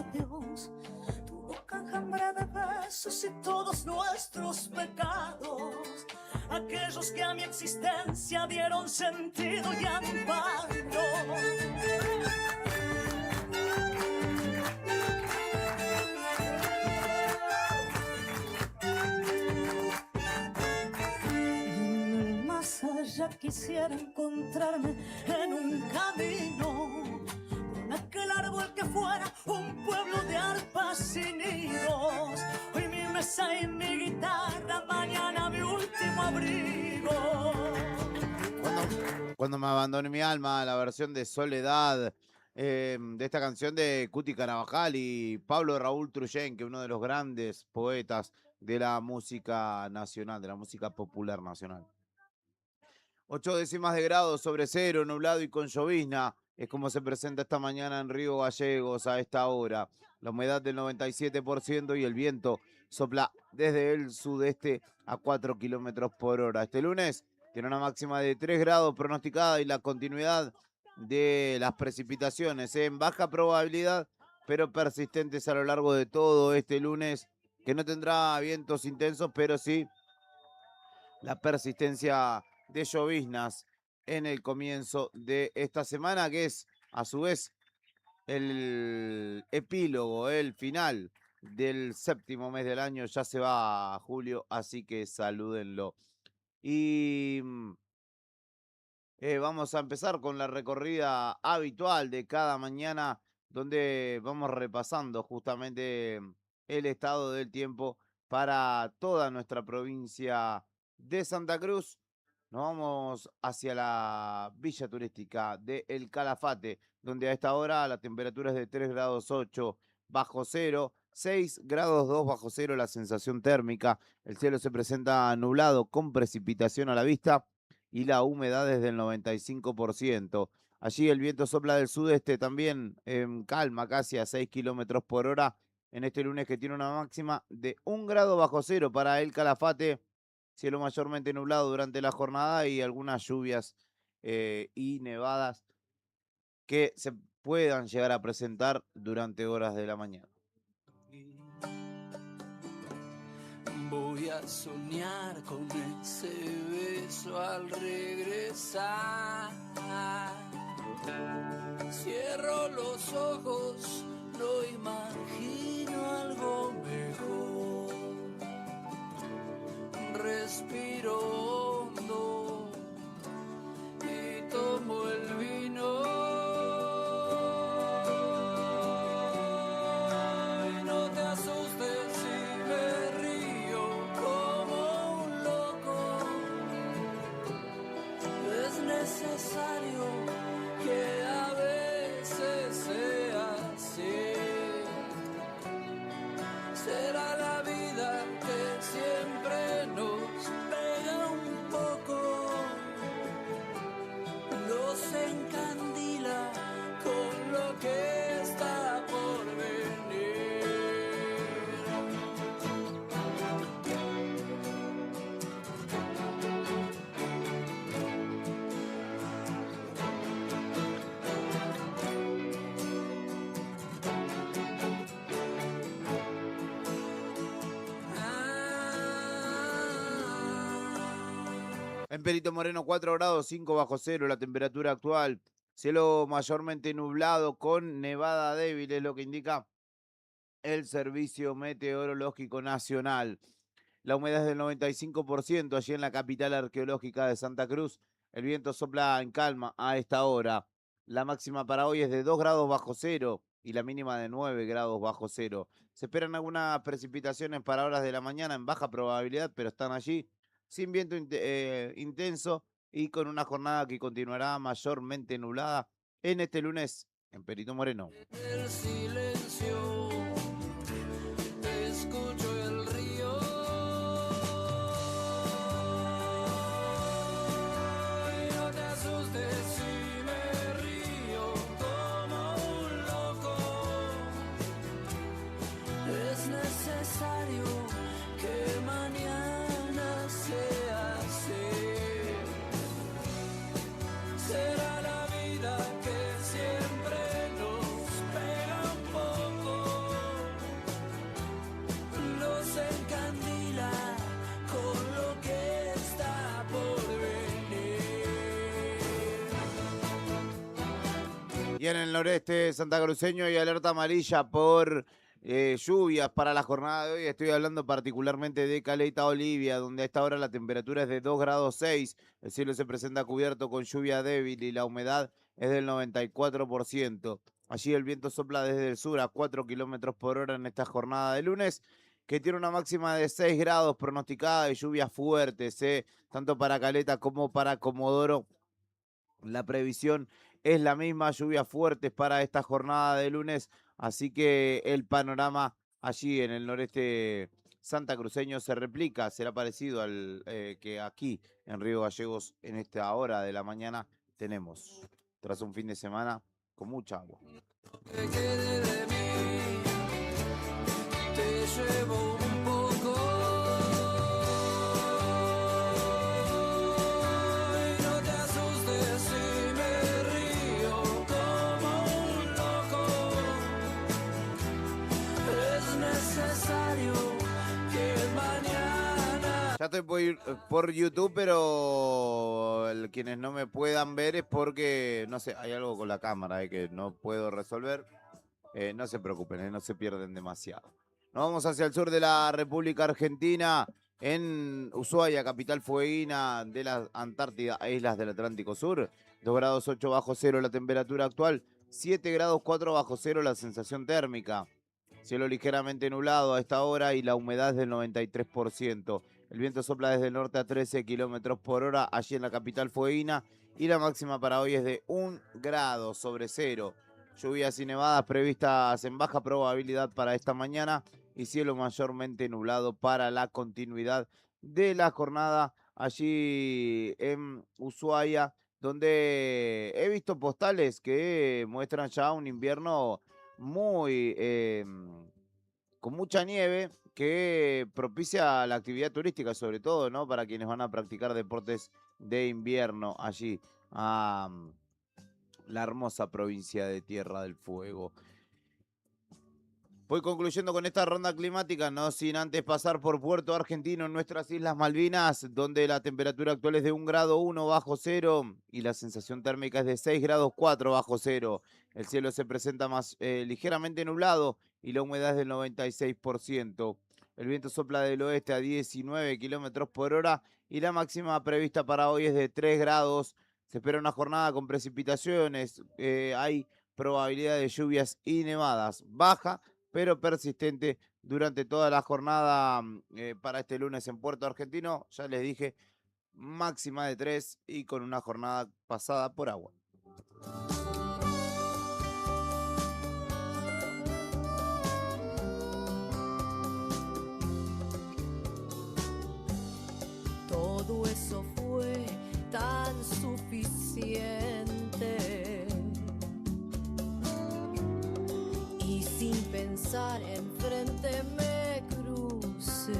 labios, tu boca enjambre de besos y todos nuestros pecados, aquellos que a mi existencia dieron sentido y amparo. Más allá quisiera encontrarme en un camino con aquel árbol que fuera un pueblo de arpas y nidos. Hoy mi mesa y mi guitarra, mañana mi último abrigo. Cuando me abandone mi alma, la versión de Soledad de esta canción de Cuti Carabajal y Pablo Raúl Truyen, que es uno de los grandes poetas de la música nacional, de la música popular nacional. 0,8 sobre cero, nublado y con llovizna. Es como se presenta esta mañana en Río Gallegos a esta hora. La humedad del 97% y el viento sopla desde el sudeste a 4 kilómetros por hora. Este lunes tiene una máxima de 3 grados pronosticada y la continuidad de las precipitaciones en baja probabilidad, pero persistentes a lo largo de todo este lunes, que no tendrá vientos intensos, pero sí la persistencia de lloviznas en el comienzo de esta semana, que es a su vez el epílogo, el final del séptimo mes del año. Ya se va a julio, así que salúdenlo. Y vamos a empezar con la recorrida habitual de cada mañana, donde vamos repasando justamente el estado del tiempo para toda nuestra provincia de Santa Cruz. Nos vamos hacia la villa turística de El Calafate, donde a esta hora la temperatura es de 3 grados 8 bajo cero, 6 grados 2 bajo cero la sensación térmica. El cielo se presenta nublado con precipitación a la vista y la humedad es del 95%. Allí el viento sopla del sudeste también en calma, casi a 6 kilómetros por hora, en este lunes que tiene una máxima de 1 grado bajo cero para El Calafate. Cielo mayormente nublado durante la jornada y algunas lluvias y nevadas que se puedan llegar a presentar durante horas de la mañana. Voy a soñar con ese beso al regresar. Cierro los ojos, no imagino algo mejor. Respiro hondo y tomo el vino. Necesario que a veces sea así. Será la vida que siempre nos pega un poco, nos encandila con lo que está por venir. En Perito Moreno 4 grados 5 bajo cero la temperatura actual. Cielo mayormente nublado con nevada débil, es lo que indica el Servicio Meteorológico Nacional. La humedad es del 95% allí en la capital arqueológica de Santa Cruz. El viento sopla en calma a esta hora. La máxima para hoy es de 2 grados bajo cero y la mínima de 9 grados bajo cero. Se esperan algunas precipitaciones para horas de la mañana en baja probabilidad, pero están allí sin viento intenso y con una jornada que continuará mayormente nublada en este lunes en Perito Moreno. El silencio, escucho el río. Y no te asustes si me río como un loco. Es necesario que mañana sea así. Será la vida que siempre nos pega un poco. Y en el noreste santacruceño hay alerta amarilla por lluvias para la jornada de hoy. Estoy hablando particularmente de Caleta Olivia, donde a esta hora la temperatura es de 2 grados 6. El cielo se presenta cubierto con lluvia débil y la humedad es del 94%. Allí el viento sopla desde el sur a 4 kilómetros por hora en esta jornada de lunes, que tiene una máxima de 6 grados pronosticada de lluvias fuertes, tanto para Caleta como para Comodoro. La previsión es la misma, lluvias fuertes para esta jornada de lunes, así que el panorama allí en el noreste santacruceño se replica, será parecido al que aquí en Río Gallegos en esta hora de la mañana tenemos, tras un fin de semana con mucha agua. Que quede de mí, te llevo un poco y no te asustes si me río como un loco. Es necesario que mañana Ya estoy por YouTube, pero quienes no me puedan ver es porque, no sé, hay algo con la cámara que no puedo resolver. No se preocupen, no se pierden demasiado. Nos vamos hacia el sur de la República Argentina, en Ushuaia, capital fueguina de la Antártida e islas del Atlántico Sur. 2 grados 8 bajo cero la temperatura actual, 7 grados 4 bajo cero la sensación térmica. Cielo ligeramente nublado a esta hora y la humedad es del 93%. El viento sopla desde el norte a 13 kilómetros por hora allí en la capital fueguina y la máxima para hoy es de 1 grado sobre cero. Lluvias y nevadas previstas en baja probabilidad para esta mañana y cielo mayormente nublado para la continuidad de la jornada allí en Ushuaia, donde he visto postales que muestran ya un invierno muy con mucha nieve que propicia la actividad turística, sobre todo, ¿no? Para quienes van a practicar deportes de invierno allí a la hermosa provincia de Tierra del Fuego. Voy concluyendo con esta ronda climática, no sin antes pasar por Puerto Argentino, en nuestras Islas Malvinas, donde la temperatura actual es de 1 grado 1 bajo cero y la sensación térmica es de 6 grados 4 bajo cero. El cielo se presenta más ligeramente nublado y la humedad es del 96%. El viento sopla del oeste a 19 kilómetros por hora y la máxima prevista para hoy es de 3 grados. Se espera una jornada con precipitaciones, hay probabilidad de lluvias y nevadas baja, pero persistente durante toda la jornada para este lunes en Puerto Argentino. Ya les dije, máxima de 3 y con una jornada pasada por agua. Todo eso fue tan suficiente. Y sin pensar enfrente me crucé.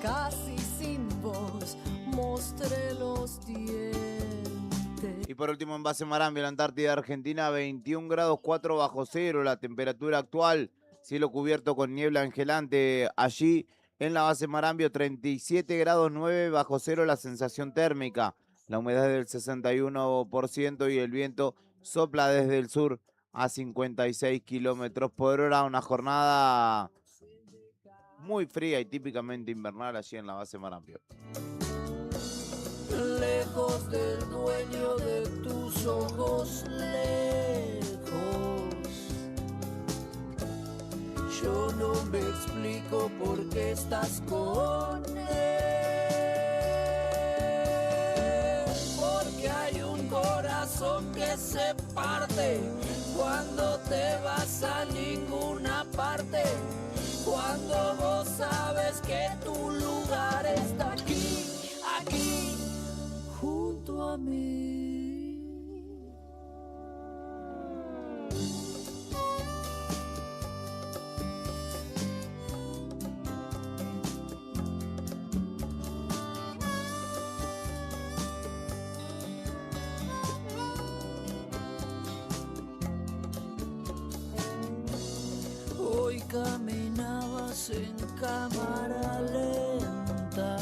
Casi sin voz mostré los dientes. Y por último en base Marambio, la Antártida Argentina, 21 grados 4 bajo cero la temperatura actual. Cielo cubierto con niebla angelante allí en la base Marambio, 37 grados 9 bajo cero la sensación térmica. La humedad es del 61% y el viento sopla desde el sur a 56 kilómetros por hora. Una jornada muy fría y típicamente invernal allí en la base Marambio. lejos del dueño de tus ojos, lejos. Yo no me explico por qué estás con él, porque hay un corazón que se parte cuando te vas a ninguna parte, cuando vos sabes que tu lugar está aquí, aquí, junto a mí. Hoy caminabas en cámara lenta.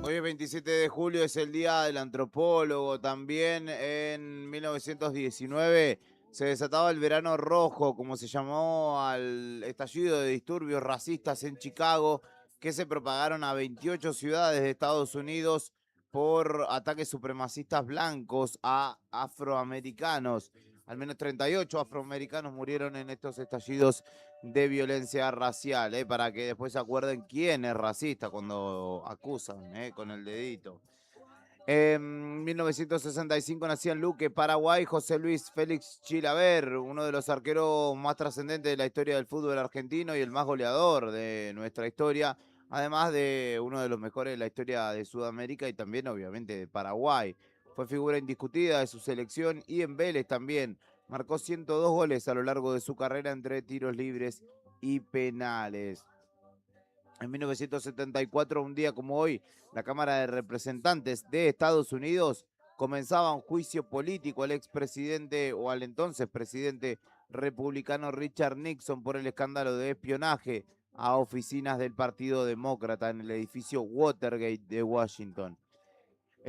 Hoy es 27 de julio es el Día del Antropólogo. También en 1919 se desataba el Verano Rojo, como se llamó al estallido de disturbios racistas en Chicago, que se propagaron a 28 ciudades de Estados Unidos por ataques supremacistas blancos a afroamericanos. Al menos 38 afroamericanos murieron en estos estallidos de violencia racial, para que después se acuerden quién es racista cuando acusan, con el dedito. En 1965 nació en Luque, Paraguay, José Luis Félix Chilaver, uno de los arqueros más trascendentes de la historia del fútbol argentino y el más goleador de nuestra historia, además de uno de los mejores de la historia de Sudamérica y también obviamente de Paraguay. Fue figura indiscutida de su selección y en Vélez también. Marcó 102 goles a lo largo de su carrera entre tiros libres y penales. En 1974, un día como hoy, la Cámara de Representantes de Estados Unidos comenzaba un juicio político al expresidente o al entonces presidente republicano Richard Nixon por el escándalo de espionaje a oficinas del Partido Demócrata en el edificio Watergate de Washington.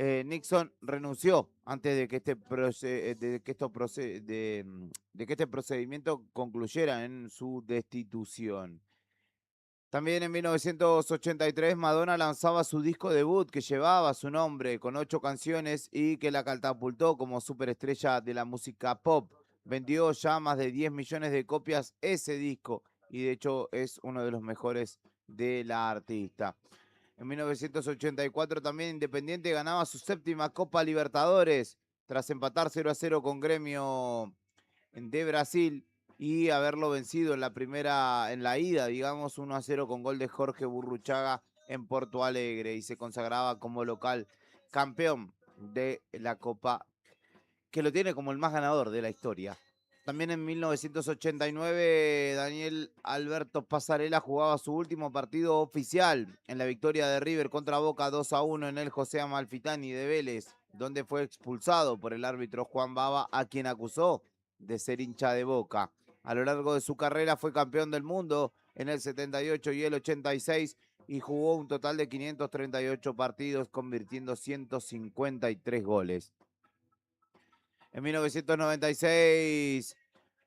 Nixon renunció antes de que este procedimiento concluyera en su destitución. También en 1983 Madonna lanzaba su disco debut que llevaba su nombre con 8 canciones y que la catapultó como superestrella de la música pop. Vendió ya más de 10 millones de copias ese disco y de hecho es uno de los mejores de la artista. En 1984 también Independiente ganaba su 7ª Copa Libertadores tras empatar 0-0 con Gremio de Brasil y haberlo vencido en la ida, digamos, 1-0 con gol de Jorge Burruchaga en Porto Alegre y se consagraba como local campeón de la Copa, que lo tiene como el más ganador de la historia. También en 1989 Daniel Alberto Pasarela jugaba su último partido oficial en la victoria de River contra Boca 2-1 en el José Amalfitani de Vélez, donde fue expulsado por el árbitro Juan Baba, a quien acusó de ser hincha de Boca. A lo largo de su carrera fue campeón del mundo en el 78 y el 86 y jugó un total de 538 partidos, convirtiendo 153 goles. En 1996,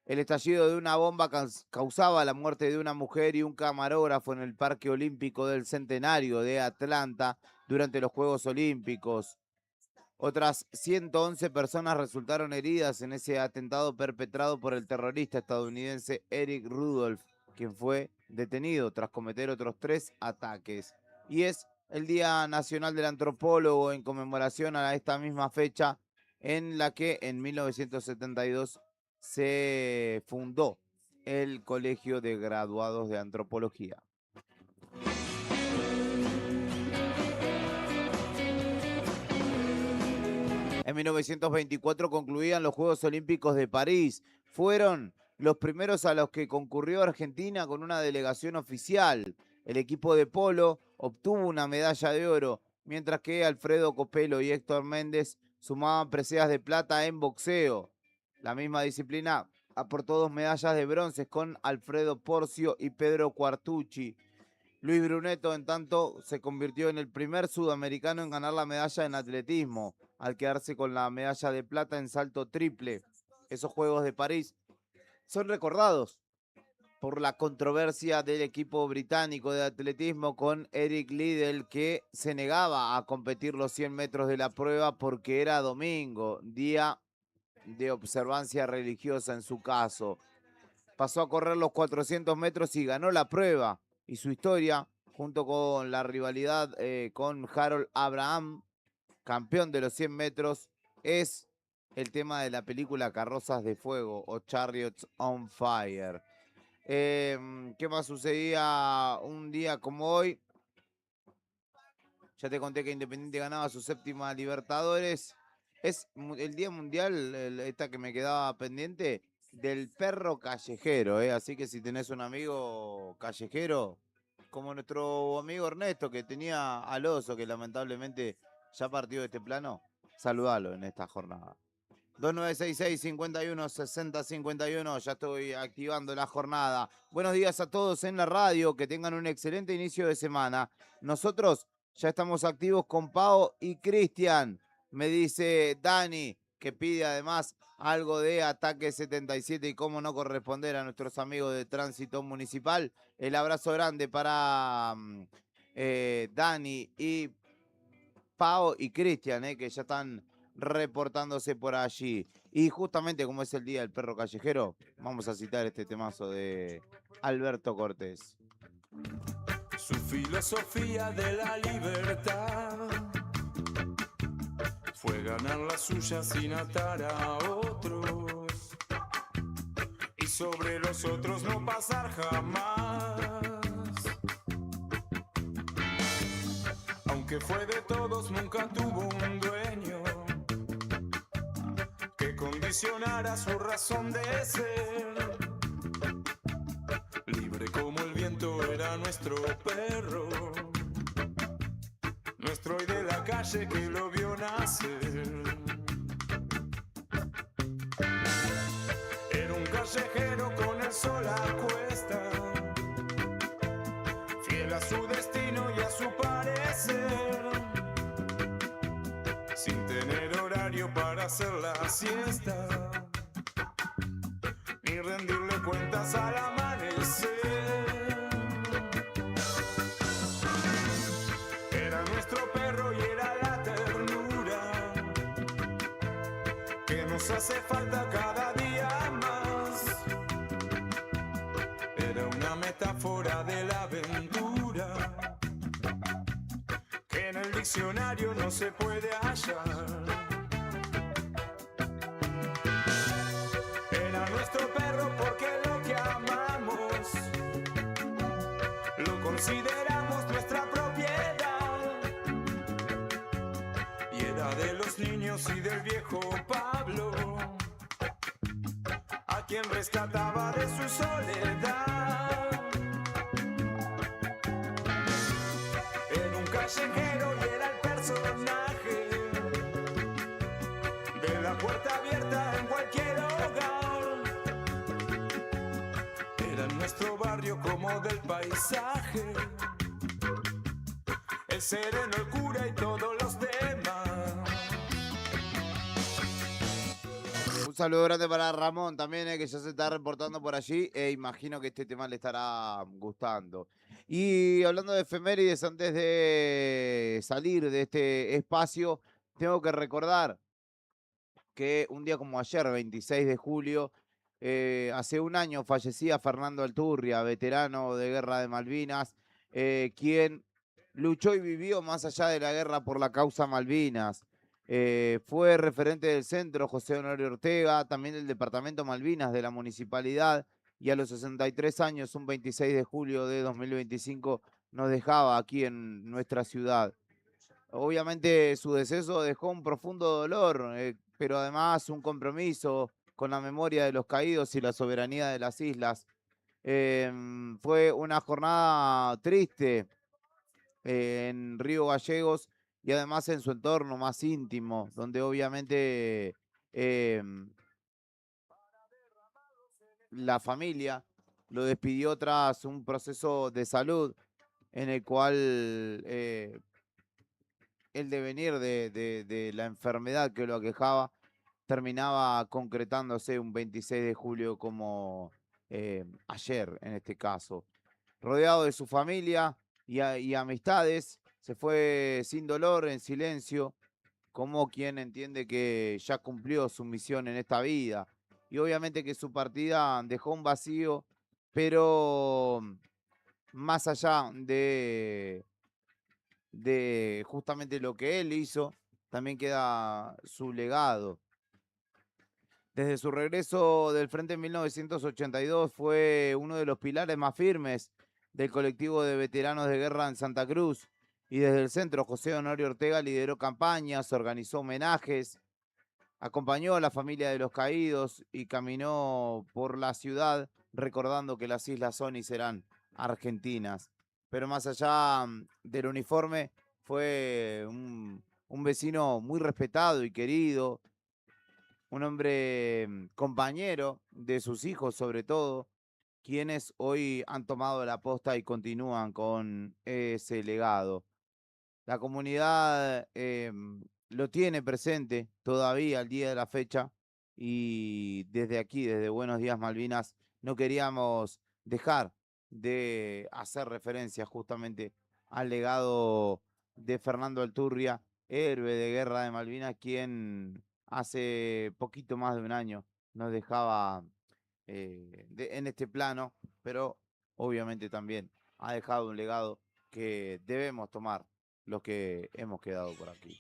el estallido de una bomba causaba la muerte de una mujer y un camarógrafo en el Parque Olímpico del Centenario de Atlanta durante los Juegos Olímpicos. Otras 111 personas resultaron heridas en ese atentado perpetrado por el terrorista estadounidense Eric Rudolph, quien fue detenido tras cometer otros 3 ataques. Y es el Día Nacional del Antropólogo en conmemoración a esta misma fecha en la que en 1972 se fundó el Colegio de Graduados de Antropología. En 1924 concluían los Juegos Olímpicos de París. Fueron los primeros a los que concurrió Argentina con una delegación oficial. El equipo de polo obtuvo una medalla de oro, mientras que Alfredo Copelo y Héctor Méndez sumaban preseas de plata en boxeo. La misma disciplina aportó 2 medallas de bronce con Alfredo Porcio y Pedro Quartucci. Luis Brunetto, en tanto, se convirtió en el primer sudamericano en ganar la medalla en atletismo, al quedarse con la medalla de plata en salto triple. Esos Juegos de París son recordados por la controversia del equipo británico de atletismo con Eric Liddell, que se negaba a competir los 100 metros de la prueba porque era domingo, día de observancia religiosa en su caso. Pasó a correr los 400 metros y ganó la prueba. Y su historia, junto con la rivalidad con Harold Abraham, campeón de los 100 metros, es el tema de la película Carrozas de Fuego o Chariots on Fire. ¿Qué más sucedía un día como hoy? Ya te conté que Independiente ganaba su 7ª Libertadores. Es el Día Mundial, esta que me quedaba pendiente, del perro callejero, así que si tenés un amigo callejero, como nuestro amigo Ernesto, que tenía al oso, que lamentablemente ya partió de este plano, saludalo en esta jornada. 2966-516051, ya estoy activando la jornada. Buenos días a todos en la radio, que tengan un excelente inicio de semana. Nosotros Ya estamos activos con Pau y Cristian. Me dice Dani, que pide además algo de Ataque 77 y cómo no corresponder a nuestros amigos de Tránsito Municipal. El abrazo grande para Dani y Pau y Cristian, que ya están reportándose por allí. Y justamente como es el Día del Perro Callejero, vamos a citar este temazo de Alberto Cortés. Su filosofía de la libertad fue ganar la suya sin atar a otros y sobre los otros no pasar jamás. Aunque fue de todos, nunca tuvo un dueño que condicionara su razón de ser. Libre como el viento era nuestro perro, nuestro hoy de la calle que lo vio nacer. Era un callejero con el sol a cuesta, fiel a su destino y a su parecer, sin tener horario para hacer la siesta, ni rendirle cuentas al amanecer. Era nuestro perro y era la ternura que nos hace falta cada día más. Era una metáfora de la aventura que en el diccionario no se puede hallar. Era nuestro perro porque lo que amamos lo consideramos nuestra propiedad. Y era de los niños y del viejo Pablo, a quien rescataba de su soledad. Era un callejero y era el personaje de la puerta abierta en cualquier hogar. Era en nuestro barrio como del paisaje, el sereno, el cura y todos los demás. Un saludo grande para Ramón también, que ya se está reportando por allí. Imagino que este tema le estará gustando. Y hablando de efemérides, antes de salir de este espacio, tengo que recordar que un día como ayer, 26 de julio, hace un año fallecía Fernando Alturria, veterano de Guerra de Malvinas, quien luchó y vivió más allá de la guerra por la causa Malvinas. Fue referente del centro José Honorio Ortega, también del departamento Malvinas de la municipalidad, y a los 63 años, un 26 de julio de 2025, nos dejaba aquí en nuestra ciudad. Obviamente su deceso dejó un profundo dolor, pero además un compromiso con la memoria de los caídos y la soberanía de las islas. Fue una jornada triste en Río Gallegos y además en su entorno más íntimo, donde obviamente la familia lo despidió tras un proceso de salud en el cual el devenir de la enfermedad que lo aquejaba terminaba concretándose un 26 de julio como ayer en este caso. Rodeado de su familia y amistades, se fue sin dolor, en silencio, como quien entiende que ya cumplió su misión en esta vida. Y obviamente que su partida dejó un vacío, pero más allá de justamente lo que él hizo, también queda su legado. Desde su regreso del frente en 1982 fue uno de los pilares más firmes del colectivo de veteranos de guerra en Santa Cruz, y desde el centro José Honorio Ortega lideró campañas, organizó homenajes, acompañó a la familia de los caídos y caminó por la ciudad recordando que las islas son y serán argentinas. Pero más allá del uniforme, fue un vecino muy respetado y querido, un hombre compañero de sus hijos sobre todo, quienes hoy han tomado la posta y continúan con ese legado. La comunidad lo tiene presente todavía al día de la fecha y desde aquí, desde Buenos Días Malvinas, no queríamos dejar de hacer referencia justamente al legado de Fernando Alturria, héroe de Guerra de Malvinas, quien hace poquito más de un año nos dejaba en este plano, pero obviamente también ha dejado un legado que debemos tomar los que hemos quedado por aquí.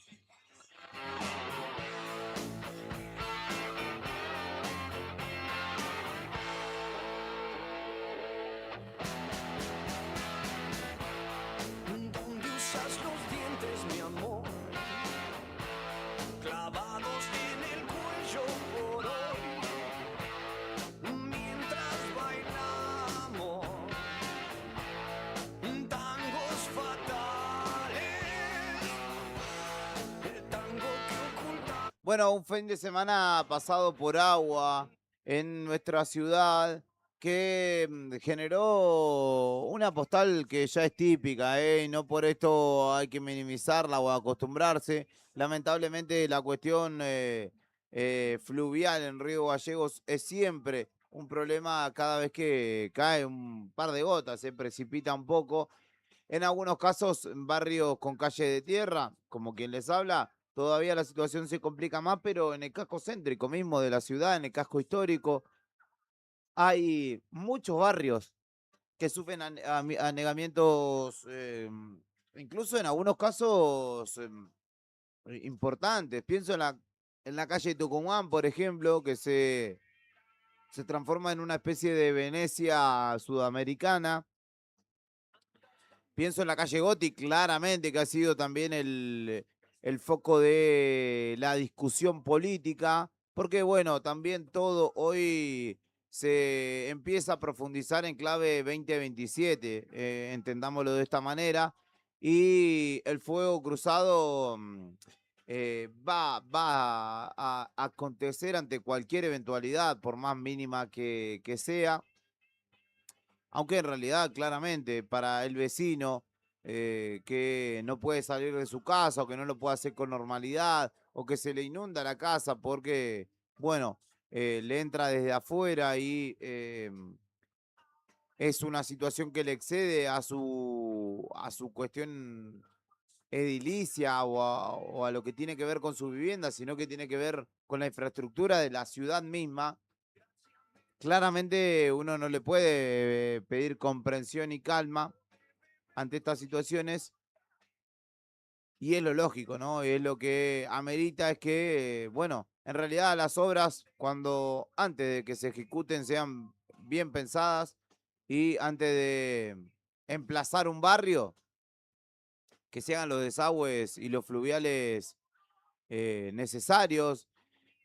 Donde usas los dientes, mi amor, clavados en el cuello por hoy, mientras bailamos tangos fatales, el tango que oculta. Bueno, un fin de semana pasado por agua en nuestra ciudad que generó una postal que ya es típica, y no por esto hay que minimizarla o acostumbrarse. Lamentablemente la cuestión fluvial en Río Gallegos es siempre un problema cada vez que cae un par de gotas, se precipita un poco. En algunos casos, en barrios con calle de tierra, como quien les habla, todavía la situación se complica más, pero en el casco céntrico mismo de la ciudad, en el casco histórico, hay muchos barrios que sufren anegamientos, incluso en algunos casos importantes. Pienso en la calle Tucumán, por ejemplo, que se transforma en una especie de Venecia sudamericana. Pienso en la calle Gotti, claramente, que ha sido también el foco de la discusión política, porque bueno, también todo hoy se empieza a profundizar en clave 2027, entendámoslo de esta manera, y el fuego cruzado va a acontecer ante cualquier eventualidad, por más mínima que sea. Aunque en realidad, claramente, para el vecino que no puede salir de su casa o que no lo puede hacer con normalidad o que se le inunda la casa porque, bueno, le entra desde afuera y es una situación que le excede a su cuestión edilicia o a lo que tiene que ver con su vivienda, sino que tiene que ver con la infraestructura de la ciudad misma. Claramente uno no le puede pedir comprensión y calma ante estas situaciones y es lo lógico, ¿no? Es lo que amerita es que, bueno, en realidad las obras, cuando antes de que se ejecuten, sean bien pensadas y antes de emplazar un barrio, que se hagan los desagües y los fluviales necesarios,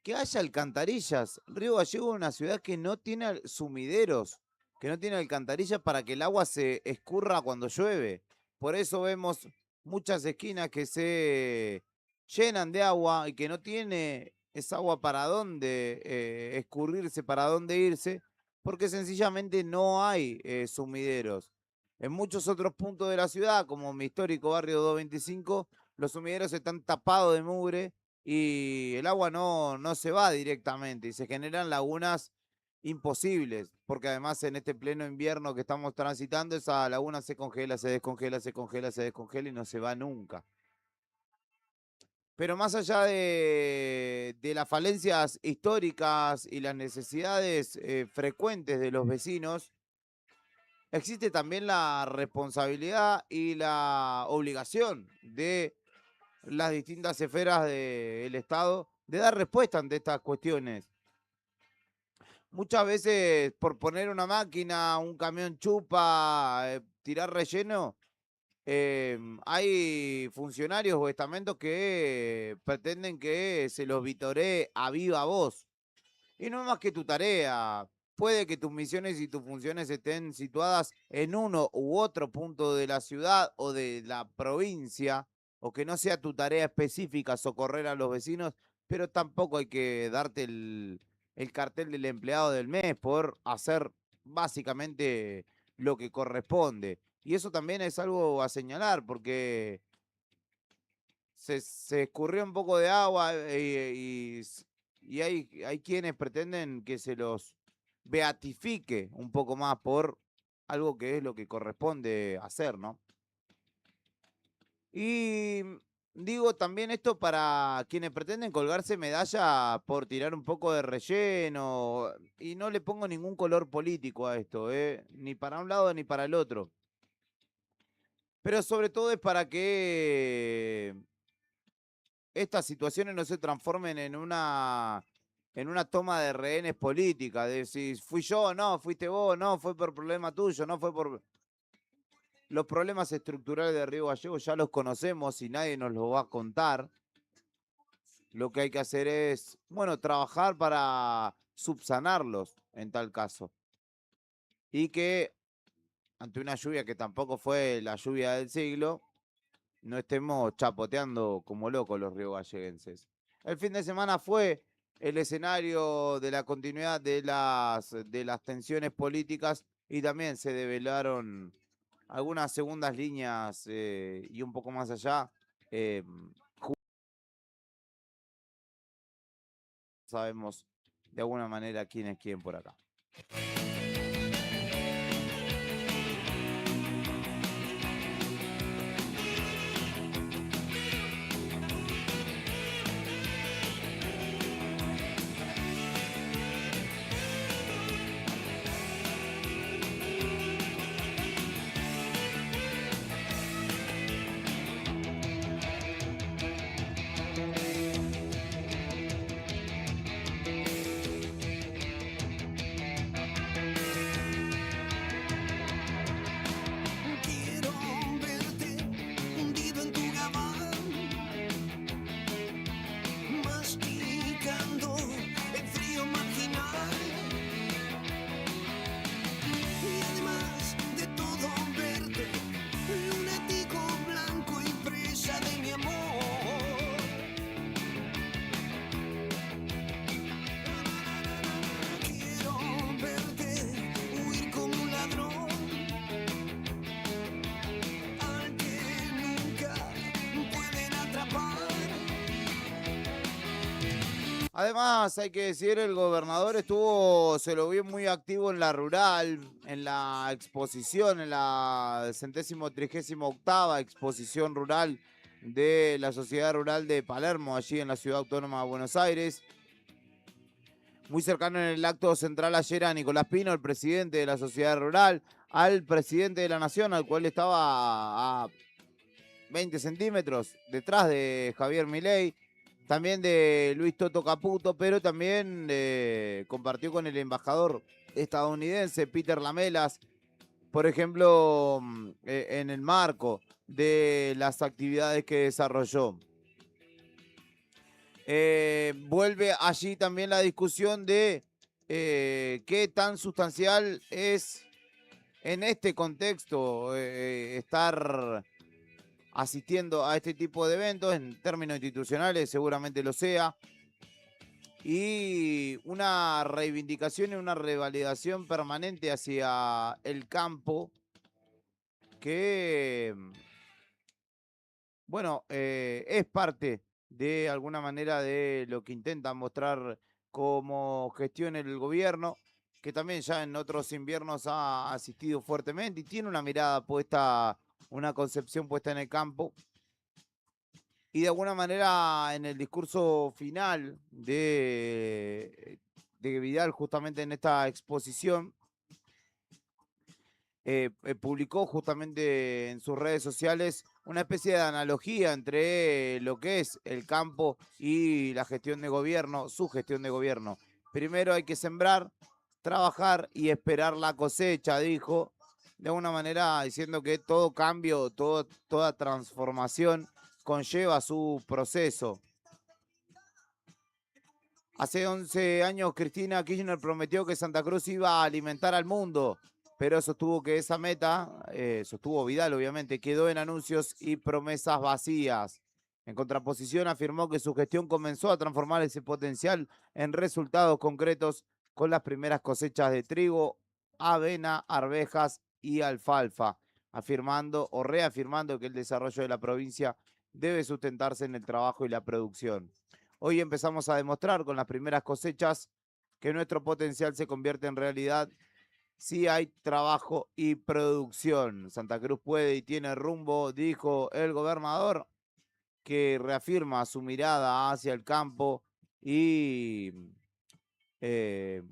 que haya alcantarillas. Río Gallegos es una ciudad que no tiene sumideros, que no tiene alcantarillas para que el agua se escurra cuando llueve. Por eso vemos muchas esquinas que se llenan de agua y que no tiene esa agua para dónde escurrirse, para dónde irse, porque sencillamente no hay sumideros. En muchos otros puntos de la ciudad, como mi histórico barrio 225, los sumideros están tapados de mugre y el agua no se va directamente y se generan lagunas imposibles, porque además en este pleno invierno que estamos transitando, esa laguna se congela, se descongela, se congela, se descongela y no se va nunca. Pero más allá de las falencias históricas y las necesidades frecuentes de los vecinos, existe también la responsabilidad y la obligación de las distintas esferas del Estado de dar respuesta ante estas cuestiones. Muchas veces por poner una máquina, un camión chupa, tirar relleno, hay funcionarios o estamentos que pretenden que se los vitoree a viva voz. Y no es más que tu tarea. Puede que tus misiones y tus funciones estén situadas en uno u otro punto de la ciudad o de la provincia, o que no sea tu tarea específica socorrer a los vecinos, pero tampoco hay que darte el cartel del empleado del mes por hacer básicamente lo que corresponde. Y eso también es algo a señalar, porque se escurrió un poco de agua y hay quienes pretenden que se los beatifique un poco más por algo que es lo que corresponde hacer, ¿no? Y digo también esto para quienes pretenden colgarse medalla por tirar un poco de relleno, y no le pongo ningún color político a esto, ni para un lado ni para el otro. Pero sobre todo es para que estas situaciones no se transformen en una toma de rehenes política, de si fui yo, no, fuiste vos, no, fue por problema tuyo, no fue por... Los problemas estructurales de Río Gallegos ya los conocemos y nadie nos los va a contar. Lo que hay que hacer es, bueno, trabajar para subsanarlos en tal caso. Y que ante una lluvia que tampoco fue la lluvia del siglo, no estemos chapoteando como locos los riogalleguenses. El fin de semana fue el escenario de la continuidad de las tensiones políticas y también se develaron algunas segundas líneas y un poco más allá. eh, Sabemos de alguna manera quién es quién por acá. Quiero verte hundido en tu gabán, masticando el frío marginal. Y además de todo verte, lunático blanco y presa de mi amor. Quiero verte huir como un ladrón al que nunca pueden atrapar. Además, hay que decir, el gobernador se lo vio muy activo en la rural, en la exposición, en la 138ª exposición rural de la Sociedad Rural de Palermo, allí en la Ciudad Autónoma de Buenos Aires. Muy cercano en el acto central ayer a Nicolás Pino, el presidente de la Sociedad Rural, al presidente de la Nación, al cual estaba a 20 centímetros detrás de Javier Milei, también de Luis Toto Caputo, pero también compartió con el embajador estadounidense Peter Lamelas, por ejemplo, en el marco de las actividades que desarrolló. Vuelve allí también la discusión de qué tan sustancial es en este contexto estar asistiendo a este tipo de eventos. En términos institucionales seguramente lo sea, y una reivindicación y una revalidación permanente hacia el campo que, bueno, es parte de alguna manera de lo que intentan mostrar como gestión el gobierno, que también ya en otros inviernos ha asistido fuertemente y tiene una mirada puesta, una concepción puesta en el campo. Y de alguna manera en el discurso final de Vidal, justamente en esta exposición, publicó justamente en sus redes sociales una especie de analogía entre lo que es el campo y la gestión de gobierno, su gestión de gobierno. Primero hay que sembrar, trabajar y esperar la cosecha, dijo, de alguna manera diciendo que todo cambio, toda transformación conlleva su proceso. Hace 11 años Cristina Kirchner prometió que Santa Cruz iba a alimentar al mundo, pero sostuvo que esa meta, sostuvo Vidal obviamente, quedó en anuncios y promesas vacías. En contraposición, afirmó que su gestión comenzó a transformar ese potencial en resultados concretos con las primeras cosechas de trigo, avena, arvejas y alfalfa, afirmando o reafirmando que el desarrollo de la provincia debe sustentarse en el trabajo y la producción. Hoy empezamos a demostrar con las primeras cosechas que nuestro potencial se convierte en realidad si hay trabajo y producción. Santa Cruz puede y tiene rumbo, dijo el gobernador, que reafirma su mirada hacia el campo y eh,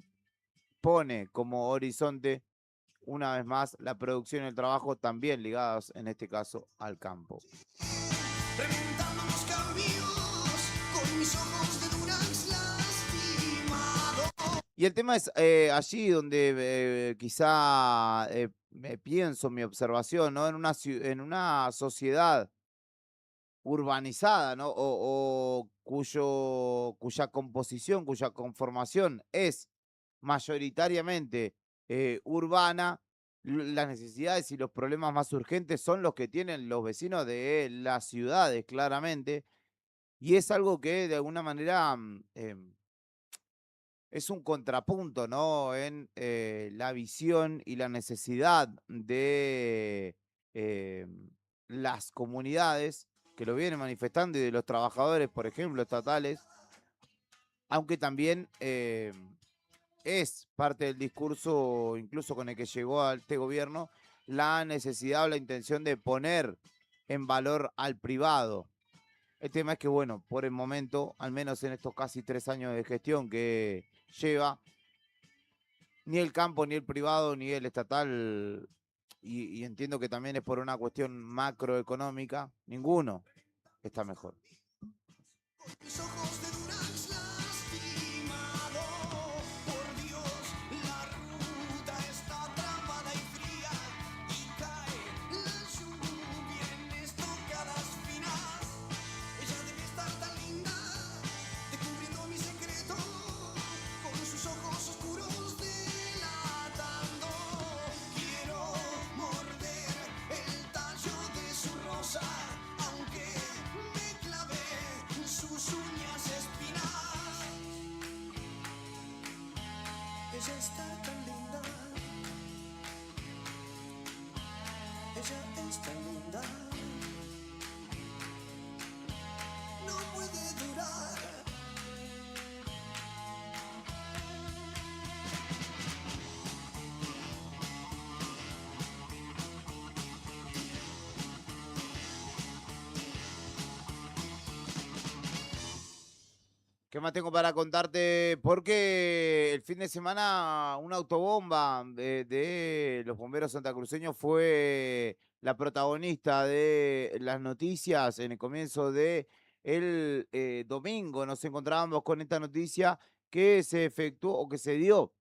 pone como horizonte una vez más la producción y el trabajo también ligados en este caso al campo. Reventando los caminos con mis ojos de Durax lastimado. Y el tema es allí donde quizá me pienso mi observación, ¿no? En una sociedad urbanizada, ¿no? O cuya composición, cuya conformación es mayoritariamente urbana, las necesidades y los problemas más urgentes son los que tienen los vecinos de las ciudades, claramente, y es algo que de alguna manera es un contrapunto, ¿no? En la visión y la necesidad de las comunidades que lo vienen manifestando y de los trabajadores, por ejemplo, estatales, aunque también es parte del discurso, incluso con el que llegó a este gobierno, la necesidad o la intención de poner en valor al privado. El tema es que, bueno, por el momento, al menos en estos casi 3 años de gestión que lleva, ni el campo, ni el privado, ni el estatal, y entiendo que también es por una cuestión macroeconómica, ninguno está mejor. Mis ojos de Durax lastimado. Por Dios, la ruta está trabada y fría y cae la lluvia en estocadas finas. Ella debe estar tan linda, descubriendo mi secreto, con sus ojos oscuros delatando. Quiero morder el tallo de su rosa, aunque me clavé sus uñas espinas. Ella está tan linda. Ella es tan linda. No puede durar. ¿Qué más tengo para contarte? Porque el fin de semana una autobomba de los bomberos santacruceños fue la protagonista de las noticias en el comienzo de el domingo. Nos encontrábamos con esta noticia que se efectuó o que se dio,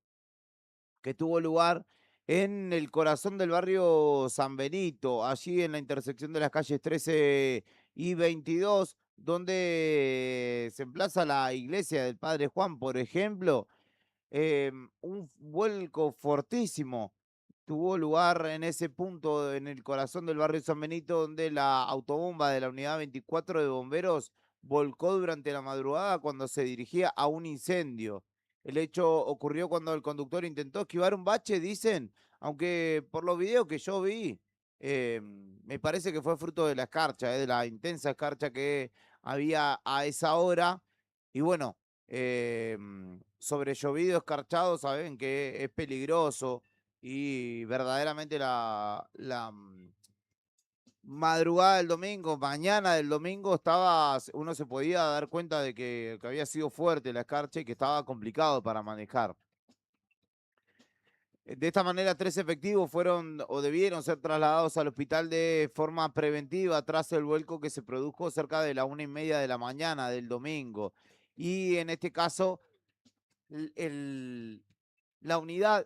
que tuvo lugar en el corazón del barrio San Benito, allí en la intersección de las calles 13 y 22, donde se emplaza la iglesia del Padre Juan, por ejemplo. Un vuelco fortísimo tuvo lugar en ese punto, en el corazón del barrio San Benito, donde la autobomba de la unidad 24 de bomberos volcó durante la madrugada cuando se dirigía a un incendio. El hecho ocurrió cuando el conductor intentó esquivar un bache, dicen, aunque por los videos que yo vi, me parece que fue fruto de la escarcha, de la intensa escarcha que había a esa hora. Y bueno, sobre llovido escarchado, saben que es peligroso y verdaderamente la madrugada del domingo, mañana del domingo, uno se podía dar cuenta de que había sido fuerte la escarcha y que estaba complicado para manejar. De esta manera, 3 efectivos fueron o debieron ser trasladados al hospital de forma preventiva tras el vuelco que se produjo cerca de la 1:30 de la mañana del domingo. Y en este caso, la unidad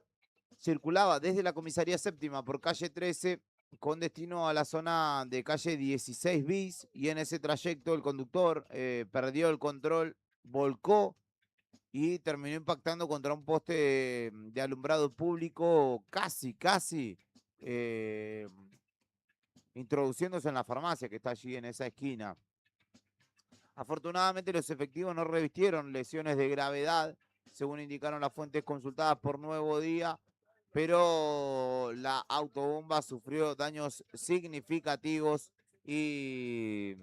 circulaba desde la comisaría séptima por calle 13 con destino a la zona de calle 16 bis, y en ese trayecto el conductor perdió el control, volcó y terminó impactando contra un poste de alumbrado público, casi introduciéndose en la farmacia que está allí en esa esquina. Afortunadamente los efectivos no revistieron lesiones de gravedad, según indicaron las fuentes consultadas por Nuevo Día, pero la autobomba sufrió daños significativos y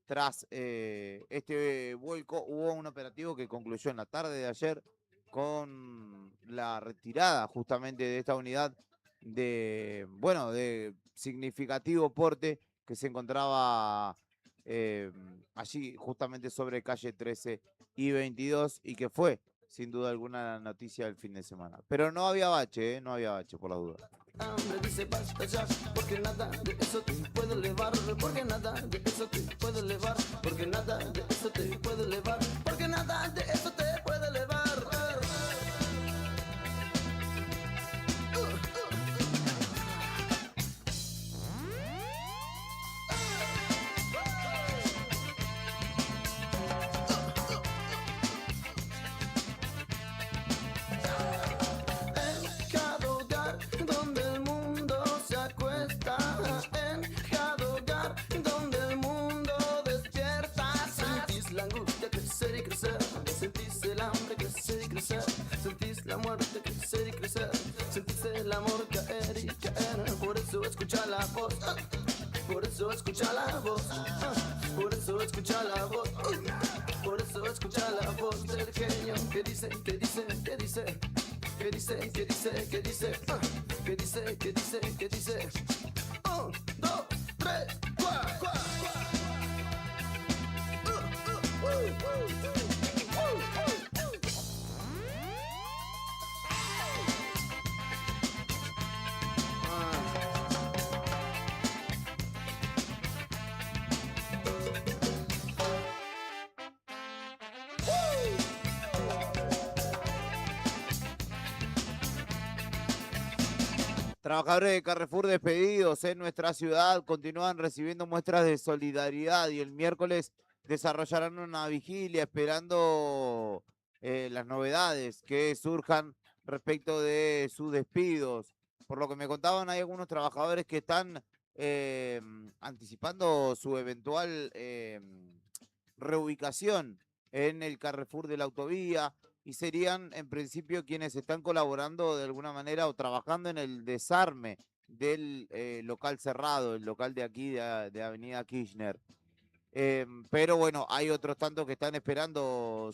tras este vuelco hubo un operativo que concluyó en la tarde de ayer con la retirada justamente de esta unidad de significativo porte que se encontraba allí justamente sobre calle 13 y 22 y que fue sin duda alguna la noticia del fin de semana. Pero no había bache, no había bache por la duda. Hambre dice basta ya, porque nada de eso te puede elevar, porque nada de eso te puede elevar, porque nada de eso te puede elevar, porque nada de eso te puede elevar. En cada hogar donde el mundo se acuesta, en cada hogar donde el mundo despierta, sentís la angustia crecer y crecer, sentís el hambre crecer y crecer, sentís la muerte crecer y crecer, sentís el amor caer y caer. Por eso escucha la voz, por eso escucha la voz, por eso escucha la voz, por eso escucha la voz del genio que dice, que dice, que dice, que dice, que dice, que dice, que dice, que dice, que dice. 1, 2, 3, 4. Trabajadores de Carrefour despedidos en nuestra ciudad continúan recibiendo muestras de solidaridad y el miércoles desarrollarán una vigilia esperando las novedades que surjan respecto de sus despidos. Por lo que me contaban, hay algunos trabajadores que están anticipando su eventual reubicación en el Carrefour de la Autovía y serían en principio quienes están colaborando de alguna manera o trabajando en el desarme del local cerrado, el local de aquí de Avenida Kirchner. Pero bueno, hay otros tantos que están esperando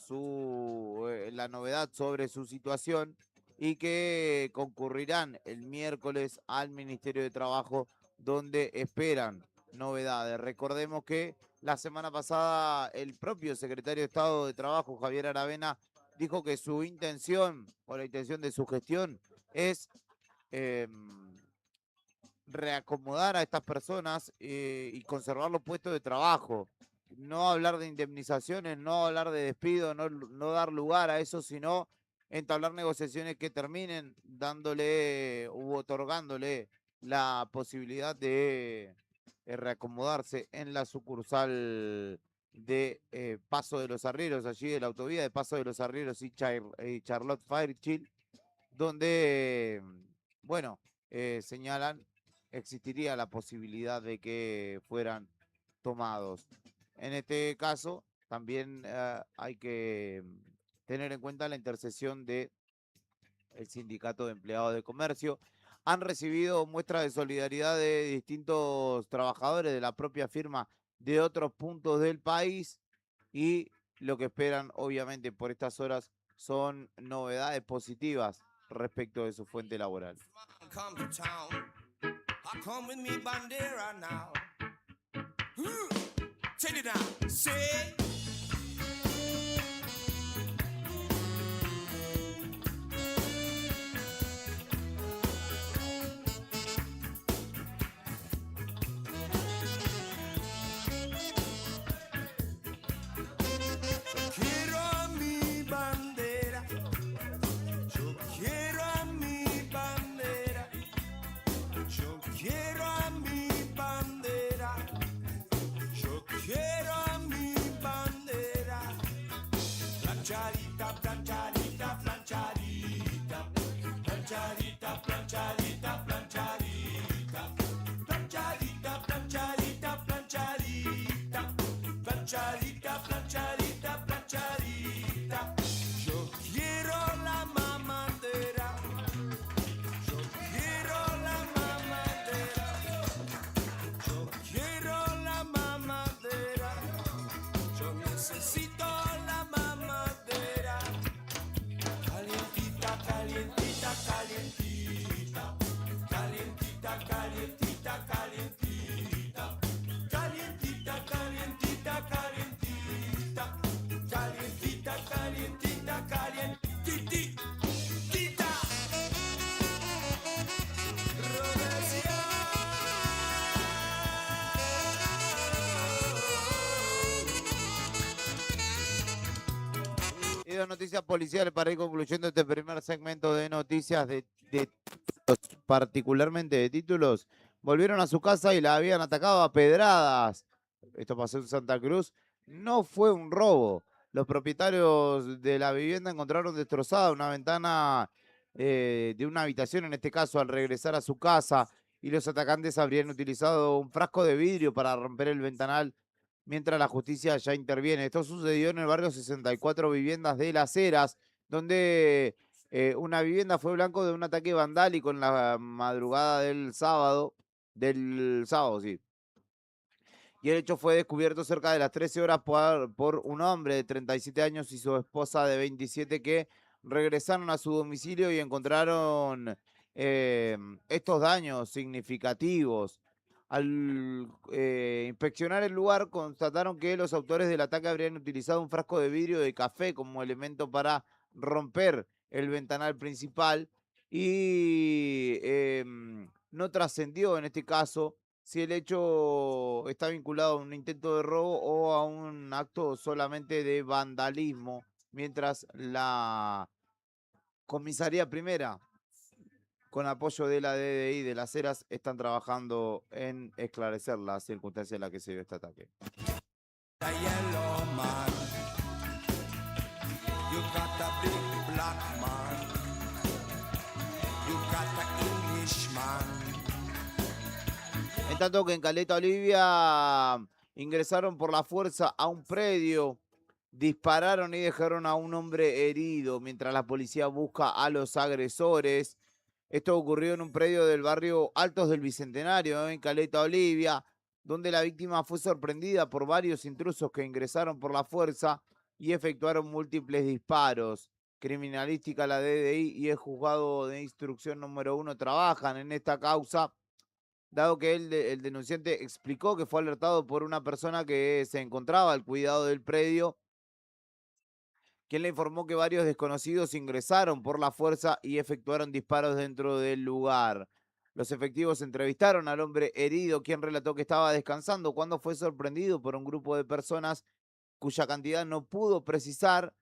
la novedad sobre su situación y que concurrirán el miércoles al Ministerio de Trabajo donde esperan novedades. Recordemos que la semana pasada el propio secretario de Estado de Trabajo, Javier Aravena, dijo que su intención o la intención de su gestión es reacomodar a estas personas y conservar los puestos de trabajo. No hablar de indemnizaciones, no hablar de despido, no dar lugar a eso, sino entablar negociaciones que terminen dándole u otorgándole la posibilidad de reacomodarse en la sucursal de Paso de los Arrieros, allí de la autovía de Paso de los Arrieros y Charlotte Fairchild, donde, bueno, señalan existiría la posibilidad de que fueran tomados. En este caso, también hay que tener en cuenta la intercesión del Sindicato de Empleados de Comercio. Han recibido muestras de solidaridad de distintos trabajadores de la propia firma de otros puntos del país y lo que esperan obviamente por estas horas son novedades positivas respecto de su fuente laboral. Planchadita, planchadita, planchadita, planchadita, planchadita, planchadita, planchadita, planchadita, planchadita, planchadita, planchadita, planchadita. Yo quiero la mamadera, yo quiero la mamadera, yo quiero la mamadera. Hay 2 noticias policiales para ir concluyendo este primer segmento de noticias de particularmente de títulos. Volvieron a su casa y la habían atacado a pedradas. Esto pasó en Santa Cruz. No fue un robo. Los propietarios de la vivienda encontraron destrozada una ventana de una habitación, en este caso, al regresar a su casa, y los atacantes habrían utilizado un frasco de vidrio para romper el ventanal mientras la justicia ya interviene. Esto sucedió en el barrio 64 Viviendas de Las Heras, donde una vivienda fue blanco de un ataque vandálico en la madrugada del sábado, sí. Y el hecho fue descubierto cerca de las 13 horas por un hombre de 37 años y su esposa de 27 que regresaron a su domicilio y encontraron estos daños significativos. Al inspeccionar el lugar, constataron que los autores del ataque habrían utilizado un frasco de vidrio de café como elemento para romper el ventanal principal y no trascendió en este caso si el hecho está vinculado a un intento de robo o a un acto solamente de vandalismo, mientras la comisaría primera, con apoyo de la DDI de Las Heras, están trabajando en esclarecer las circunstancias en las que se dio este ataque. En tanto que en Caleta Olivia ingresaron por la fuerza a un predio, dispararon y dejaron a un hombre herido mientras la policía busca a los agresores. Esto ocurrió en un predio del barrio Altos del Bicentenario, en Caleta Olivia, donde la víctima fue sorprendida por varios intrusos que ingresaron por la fuerza y efectuaron múltiples disparos. Criminalística, la DDI y el juzgado de instrucción número 1 trabajan en esta causa, dado que el denunciante explicó que fue alertado por una persona que se encontraba al cuidado del predio, quien le informó que varios desconocidos ingresaron por la fuerza y efectuaron disparos dentro del lugar. Los efectivos entrevistaron al hombre herido, quien relató que estaba descansando cuando fue sorprendido por un grupo de personas cuya cantidad no pudo precisar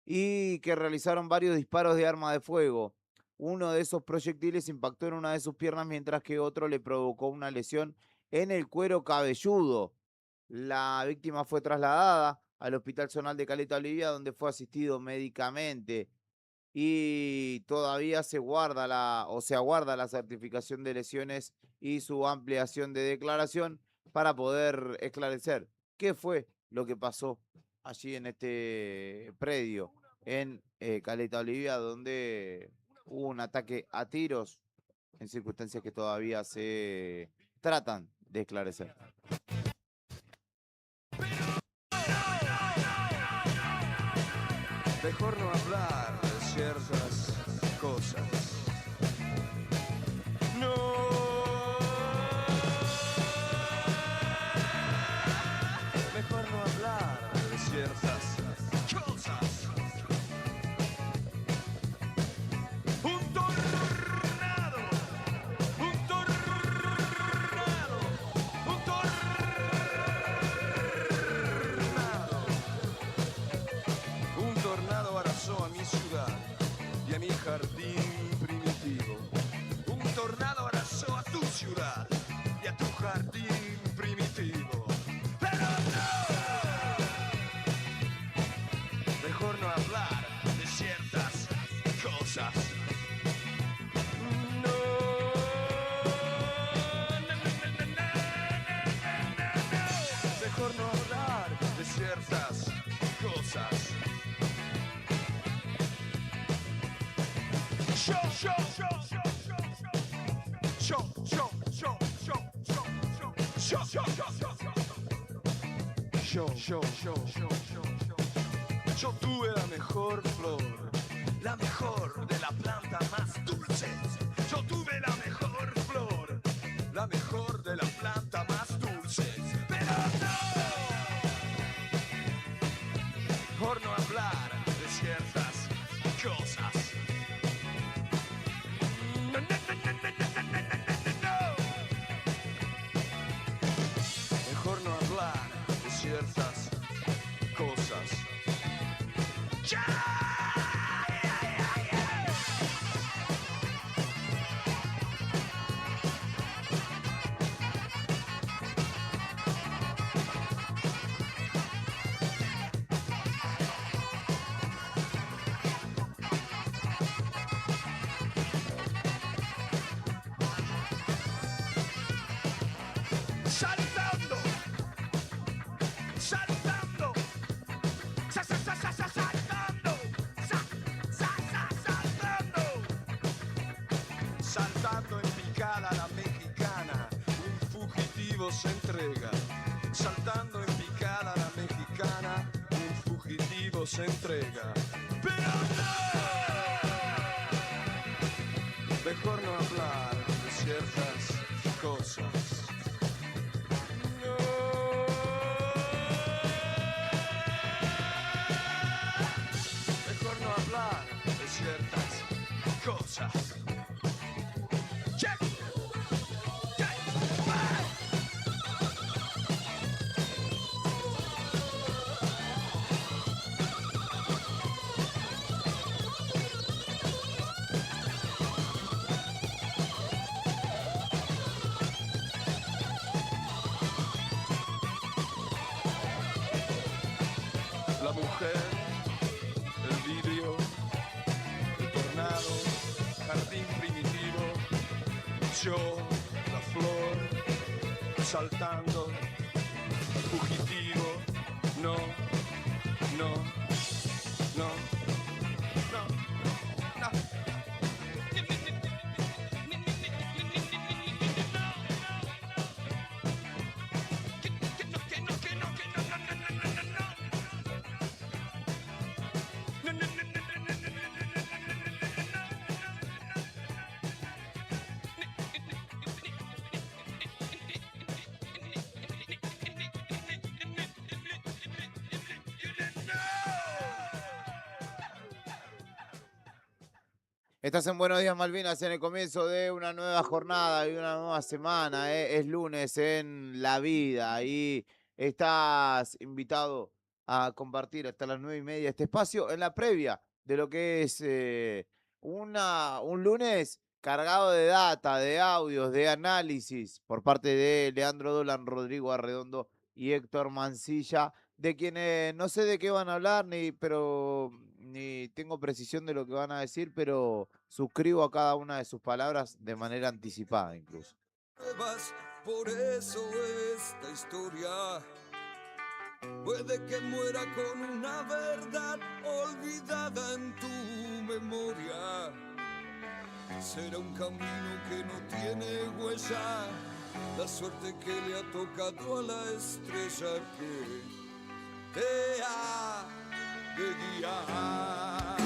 y que realizaron varios disparos de arma de fuego. Uno de esos proyectiles impactó en una de sus piernas, mientras que otro le provocó una lesión en el cuero cabelludo. La víctima fue trasladada al Hospital Zonal de Caleta Olivia, donde fue asistido médicamente. Y todavía se aguarda la certificación de lesiones y su ampliación de declaración para poder esclarecer qué fue lo que pasó allí en este predio en Caleta Olivia, donde hubo un ataque a tiros en circunstancias que todavía se tratan de esclarecer. Mejor no hablar de ciertas cosas. No. Mejor no hablar de ciertas cosas. Un tornado. Un tornado. Un tornado. Un tornado arrasó a mi ciudad y a mi jardín primitivo. Un tornado arrasó a tu ciudad y a tu jardín primitivo. Pero no, mejor no hablar de ciertas cosas. No, mejor no hablar de ciertas cosas. Show, show, show, show, show, show, show, show, show, show, show, show, show, show, show. Yo tuve la mejor flor, la mejor de la planta más dulce. Yo tuve la mejor flor, la mejor de la planta más dulce. Pero no, por no hablar de ciertas cosas. Mejor no hablar de ciertas cosas. ¡Ya! fugitivo se entrega, saltando en picada la mexicana, un fugitivo se entrega. ¡Pero no! Mejor no hablar de ciertas cosas. No. Mejor no hablar de ciertas cosas. Check. La mujer, el vidrio, el tornado, jardín primitivo, yo, la flor, saltando, fugitivo, no, no, no, no, no. Estás en Buenos Días Malvinas en el comienzo de una nueva jornada y una nueva semana. Es lunes en la vida y estás invitado a compartir hasta las 9:30 este espacio en la previa de lo que es un lunes cargado de data, de audios, de análisis por parte de Leandro Dolan, Rodrigo Arredondo y Héctor Mancilla, de quienes no sé de qué van a hablar, ni tengo precisión de lo que van a decir, pero suscribo a cada una de sus palabras de manera anticipada incluso. Por eso esta historia puede que muera con una verdad olvidada en tu memoria. Será un camino que no tiene huella, la suerte que le ha tocado a la estrella que te ha de guiar.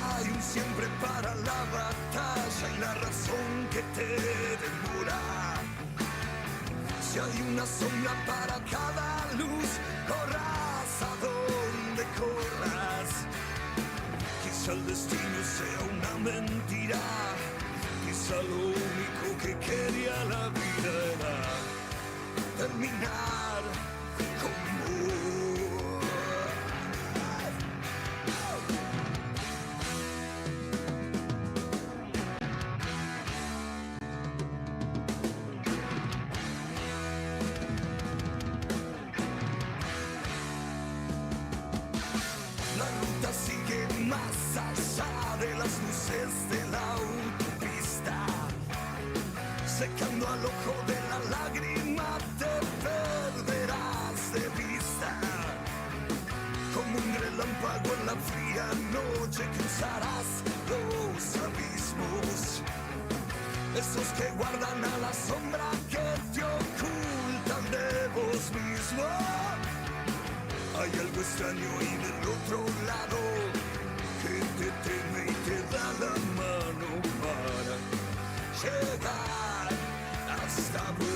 Hay un siempre para la batalla y la razón que te demora. Si hay una sombra para cada luz, corras a donde corras. Quizá el destino sea una mentira, quizá lo único que quería la vida era terminar con vos. La ruta sigue más allá de las luces de la autopista, secando al ojo de la lágrima te perderás de vista. Como un relámpago en la fría noche cruzarás los abismos, esos que guardan a la sombra que te ocultan de vos mismo. Hay algo extraño y del otro lado que te teme y te da la mano para llegar hasta vos.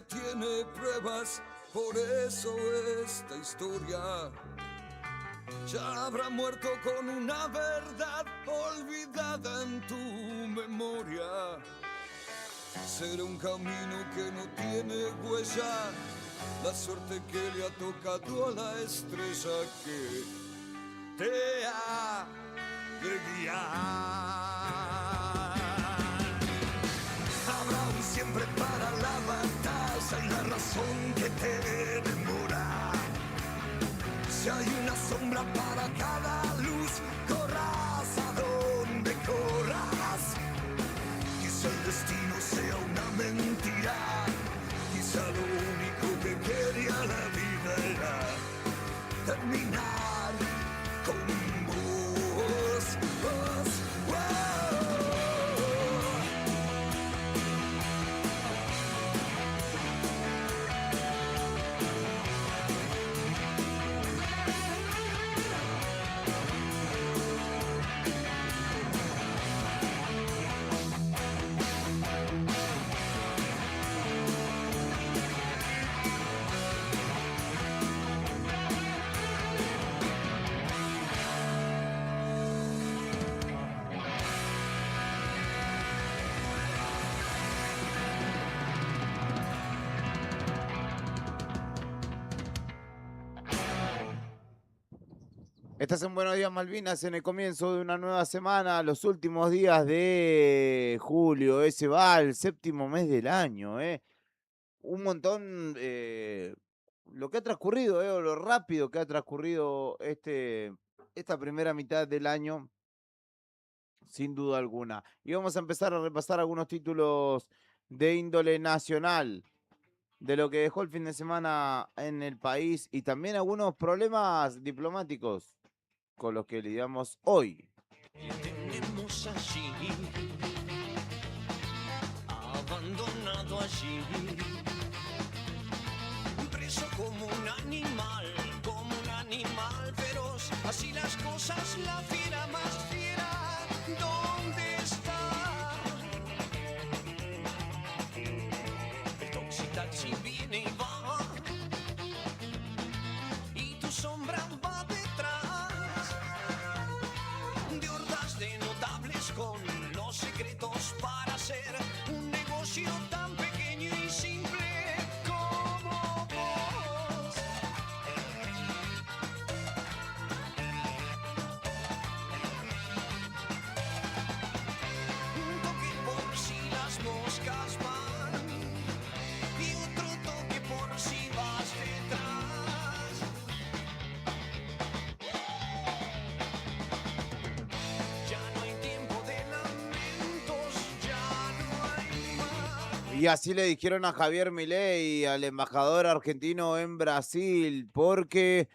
Tiene pruebas, por eso esta historia ya habrá muerto con una verdad olvidada en tu memoria. Será un camino que no tiene huella, la suerte que le ha tocado a la estrella que te ha de guiar. Habrá un siempre para la batalla y la razón que te demora. Si hay una sombra para cada luz, corras a donde corras. Quizá el destino sea una mentira, quizá lo único que quería la vida era terminar con vos. Estás en Buenos Días Malvinas, en el comienzo de una nueva semana, los últimos días de julio, ese va el séptimo mes del año, Un montón, lo que ha transcurrido, o lo rápido que ha transcurrido esta primera mitad del año, sin duda alguna. Y vamos a empezar a repasar algunos títulos de índole nacional, de lo que dejó el fin de semana en el país y también algunos problemas diplomáticos con los que lidiamos hoy. Tenemos allí, abandonado allí, preso como un animal feroz. Así las cosas, la fiera más fiera, ¿dónde está? El taxi viene y va, y tu sombra va detrás de hordas de notables con los secretos para hacer un negocio tan pequeño y simple como vos. Un toque por si las moscas van y otro toque por si vas detrás. Ya no hay tiempo de lamentos, ya no hay más. Y así le dijeron a Javier Milei, al embajador argentino en Brasil, porque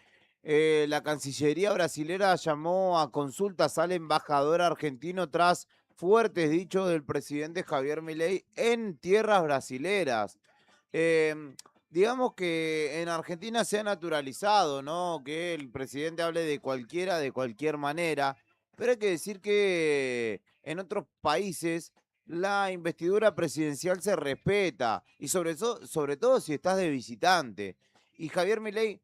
la Cancillería brasilera llamó a consultas al embajador argentino tras fuertes dichos del presidente Javier Milei en tierras brasileras. Digamos que en Argentina se ha naturalizado, ¿no?, que el presidente hable de cualquiera, de cualquier manera, pero hay que decir que en otros países la investidura presidencial se respeta, y sobre todo si estás de visitante. Y Javier Milei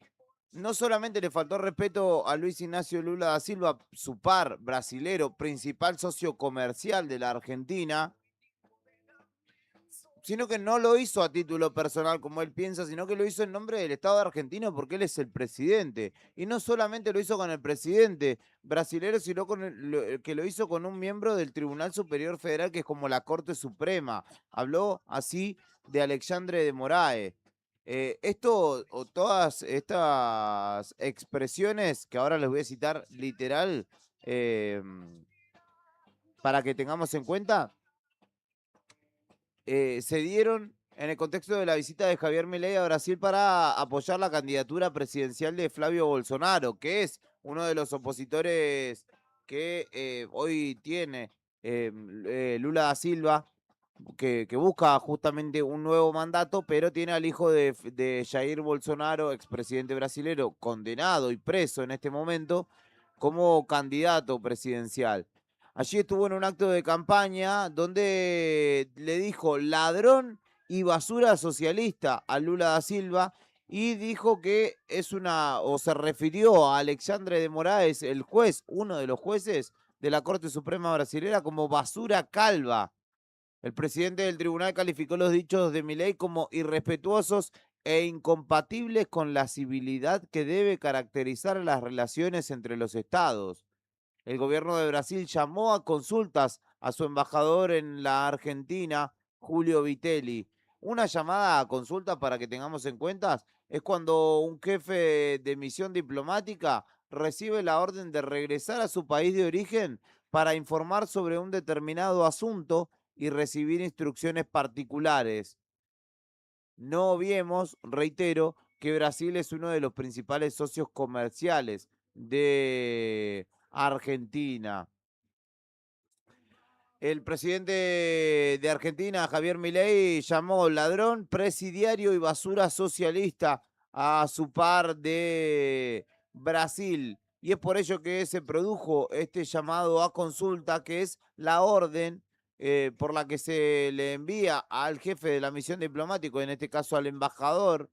no solamente le faltó respeto a Luis Ignacio Lula da Silva, su par brasilero, principal socio comercial de la Argentina, sino que no lo hizo a título personal como él piensa, sino que lo hizo en nombre del Estado argentino porque él es el presidente. Y no solamente lo hizo con el presidente brasilero, sino que lo hizo con un miembro del Tribunal Superior Federal, que es como la Corte Suprema. Habló así de Alexandre de Moraes. Todas estas expresiones, que ahora les voy a citar literal, para que tengamos en cuenta, se dieron en el contexto de la visita de Javier Milei a Brasil para apoyar la candidatura presidencial de Flavio Bolsonaro, que es uno de los opositores que hoy tiene Lula da Silva, que busca justamente un nuevo mandato, pero tiene al hijo de Jair Bolsonaro, expresidente brasilero, condenado y preso en este momento, como candidato presidencial. Allí estuvo en un acto de campaña donde le dijo ladrón y basura socialista a Lula da Silva y dijo que se refirió a Alexandre de Moraes, el juez, uno de los jueces de la Corte Suprema brasilera como basura calva. El presidente del tribunal calificó los dichos de Milei como irrespetuosos e incompatibles con la civilidad que debe caracterizar las relaciones entre los estados. El gobierno de Brasil llamó a consultas a su embajador en la Argentina, Julio Vitelli. Una llamada a consulta, para que tengamos en cuenta, es cuando un jefe de misión diplomática recibe la orden de regresar a su país de origen para informar sobre un determinado asunto y recibir instrucciones particulares. No olvidemos, reitero, que Brasil es uno de los principales socios comerciales de Argentina. El presidente de Argentina, Javier Milei, llamó ladrón, presidiario y basura socialista a su par de Brasil. Y es por ello que se produjo este llamado a consulta, que es la orden por la que se le envía al jefe de la misión diplomática, en este caso al embajador,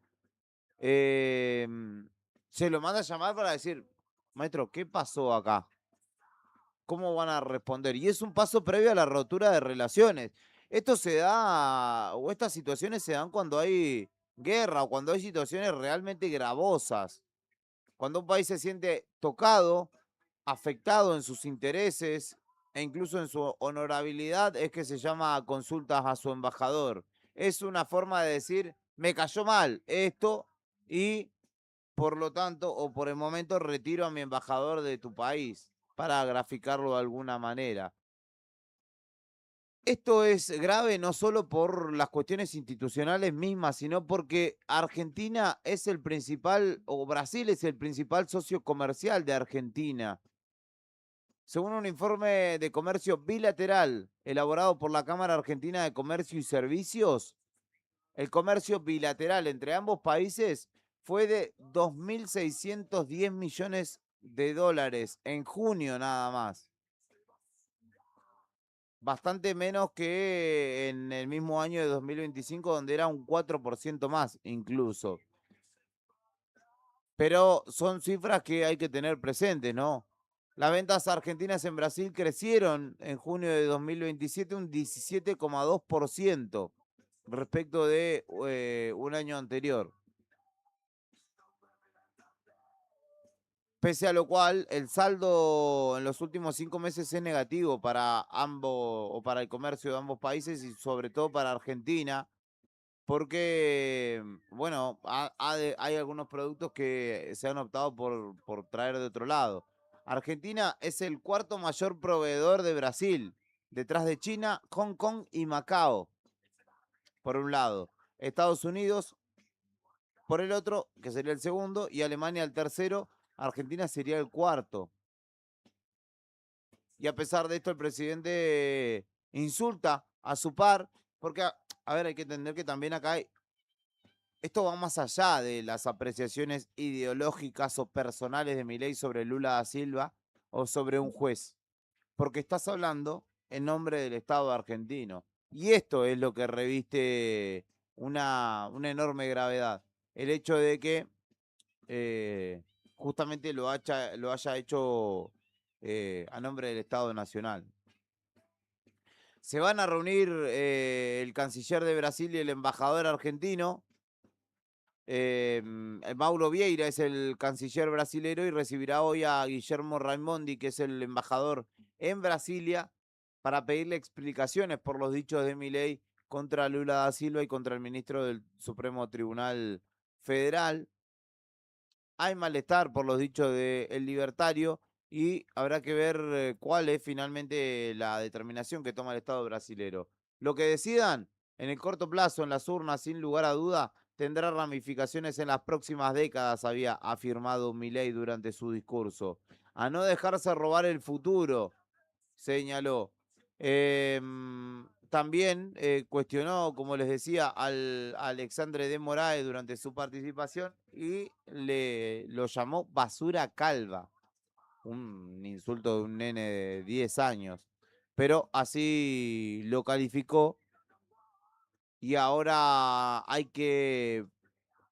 se lo manda a llamar para decir, maestro, ¿qué pasó acá? ¿Cómo van a responder? Y es un paso previo a la rotura de relaciones. Esto se da, o estas situaciones se dan cuando hay guerra o cuando hay situaciones realmente gravosas. Cuando un país se siente tocado, afectado en sus intereses e incluso en su honorabilidad, es que se llama a consultas a su embajador. Es una forma de decir, me cayó mal esto y por lo tanto, o por el momento, retiro a mi embajador de tu país, para graficarlo de alguna manera. Esto es grave no solo por las cuestiones institucionales mismas, sino porque Argentina es el principal, o Brasil es el principal socio comercial de Argentina. Según un informe de comercio bilateral elaborado por la Cámara Argentina de Comercio y Servicios, el comercio bilateral entre ambos países fue de 2.610 millones de dólares en junio nada más. Bastante menos que en el mismo año de 2025, donde era un 4% más incluso. Pero son cifras que hay que tener presentes, ¿no? Las ventas argentinas en Brasil crecieron en junio de 2027 un 17,2% respecto de un año anterior. Pese a lo cual, el saldo en los últimos 5 meses es negativo para ambos, o para el comercio de ambos países y sobre todo para Argentina, porque, bueno, hay algunos productos que se han optado por traer de otro lado. Argentina es el cuarto mayor proveedor de Brasil, detrás de China, Hong Kong y Macao, por un lado. Estados Unidos por el otro, que sería el segundo, y Alemania el tercero. Argentina sería el cuarto. Y a pesar de esto, el presidente insulta a su par, porque, a ver, hay que entender que también acá esto va más allá de las apreciaciones ideológicas o personales de Milei sobre Lula da Silva o sobre un juez, porque estás hablando en nombre del Estado argentino. Y esto es lo que reviste una enorme gravedad. El hecho de que justamente lo haya hecho a nombre del Estado Nacional. Se van a reunir el canciller de Brasil y el embajador argentino. Mauro Vieira es el canciller brasilero y recibirá hoy a Guillermo Raimondi, que es el embajador en Brasilia, para pedirle explicaciones por los dichos de Milei contra Lula da Silva y contra el ministro del Supremo Tribunal Federal. Hay malestar por los dichos del libertario y habrá que ver cuál es finalmente la determinación que toma el Estado brasilero. Lo que decidan en el corto plazo en las urnas, sin lugar a duda, tendrá ramificaciones en las próximas décadas, había afirmado Milei durante su discurso. A no dejarse robar el futuro, señaló. También cuestionó, como les decía, al Alexandre de Moraes durante su participación y lo llamó basura calva. Un insulto de un nene de 10 años. Pero así lo calificó y ahora hay que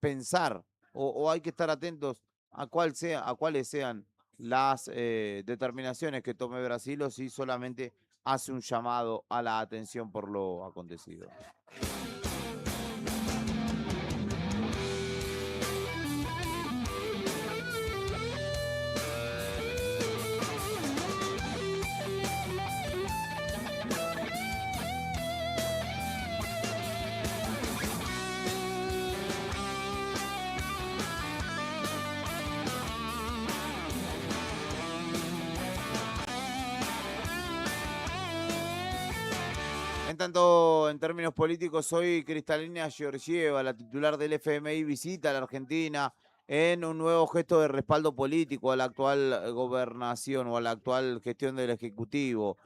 pensar o hay que estar atentos a cuáles sean las determinaciones que tome Brasil o si solamente hace un llamado a la atención por lo acontecido. En tanto, en términos políticos, hoy Cristalina Georgieva, la titular del FMI, visita a la Argentina en un nuevo gesto de respaldo político a la actual gobernación o a la actual gestión del Ejecutivo.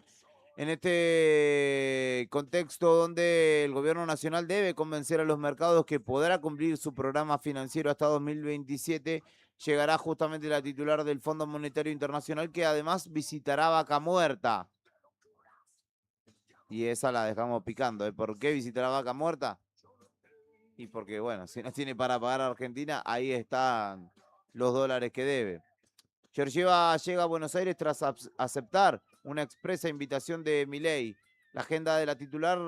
En este contexto donde el gobierno nacional debe convencer a los mercados que podrá cumplir su programa financiero hasta 2027, llegará justamente la titular del Fondo Monetario Internacional, que además visitará Vaca Muerta. Y esa la dejamos picando. ¿Por qué visitará Vaca Muerta? Y porque, bueno, si no tiene para pagar a Argentina, ahí están los dólares que debe. Georgieva llega a Buenos Aires tras aceptar una expresa invitación de Milei. La agenda de la titular,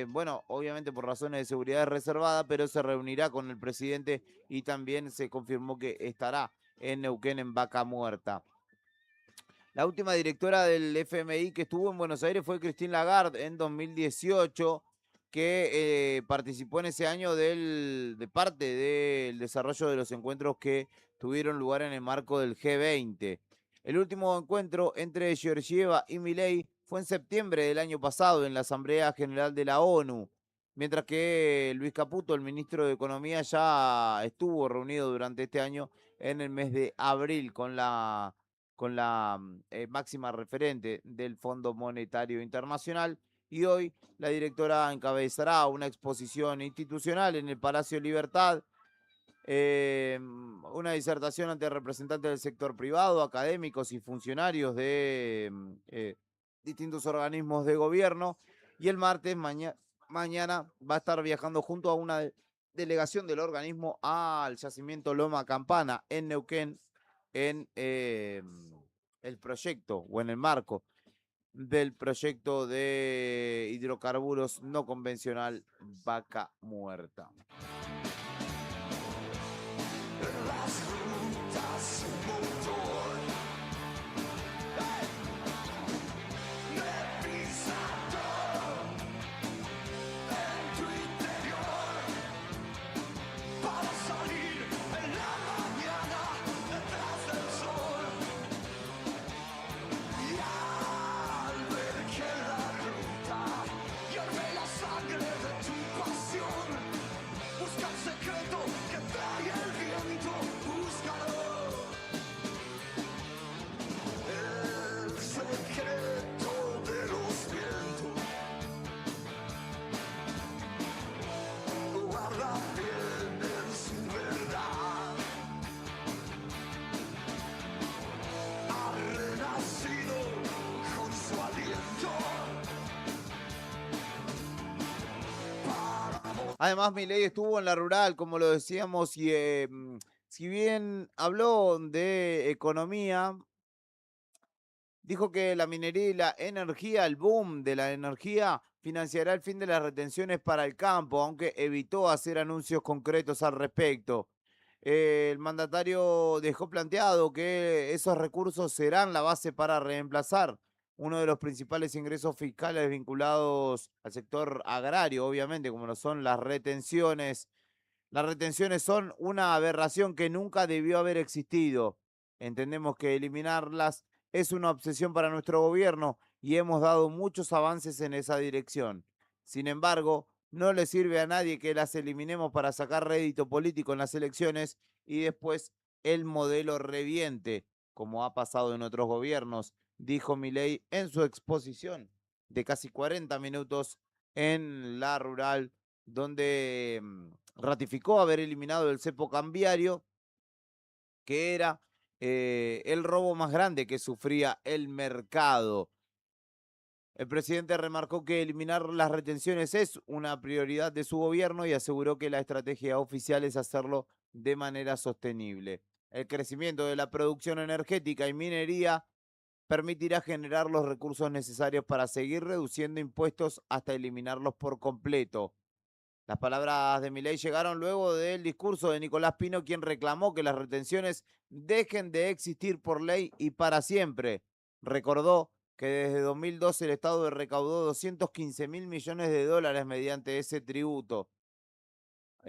bueno, obviamente por razones de seguridad es reservada, pero se reunirá con el presidente y también se confirmó que estará en Neuquén en Vaca Muerta. La última directora del FMI que estuvo en Buenos Aires fue Christine Lagarde en 2018, que participó en ese año de parte del desarrollo de los encuentros que tuvieron lugar en el marco del G20. El último encuentro entre Georgieva y Milei fue en septiembre del año pasado en la Asamblea General de la ONU, mientras que Luis Caputo, el ministro de Economía, ya estuvo reunido durante este año en el mes de abril con la máxima referente del Fondo Monetario Internacional, y hoy la directora encabezará una exposición institucional en el Palacio Libertad, una disertación ante representantes del sector privado, académicos y funcionarios de distintos organismos de gobierno, y el martes, mañana, va a estar viajando junto a una delegación del organismo al yacimiento Loma Campana en Neuquén, en el proyecto o en el marco del proyecto de hidrocarburos no convencional Vaca Muerta. Además, Milei estuvo en la rural, como lo decíamos, y si bien habló de economía, dijo que la minería y la energía, el boom de la energía, financiará el fin de las retenciones para el campo, aunque evitó hacer anuncios concretos al respecto. El mandatario dejó planteado que esos recursos serán la base para reemplazar uno de los principales ingresos fiscales vinculados al sector agrario, obviamente, como lo son las retenciones. Las retenciones son una aberración que nunca debió haber existido. Entendemos que eliminarlas es una obsesión para nuestro gobierno y hemos dado muchos avances en esa dirección. Sin embargo, no le sirve a nadie que las eliminemos para sacar rédito político en las elecciones y después el modelo reviente, como ha pasado en otros gobiernos, dijo Milei en su exposición de casi 40 minutos en la rural, donde ratificó haber eliminado el cepo cambiario, que era el robo más grande que sufría el mercado. El presidente remarcó que eliminar las retenciones es una prioridad de su gobierno y aseguró que la estrategia oficial es hacerlo de manera sostenible. El crecimiento de la producción energética y minería permitirá generar los recursos necesarios para seguir reduciendo impuestos hasta eliminarlos por completo. Las palabras de Milei llegaron luego del discurso de Nicolás Pino, quien reclamó que las retenciones dejen de existir por ley y para siempre. Recordó que desde 2012 el Estado recaudó 215 mil millones de dólares mediante ese tributo.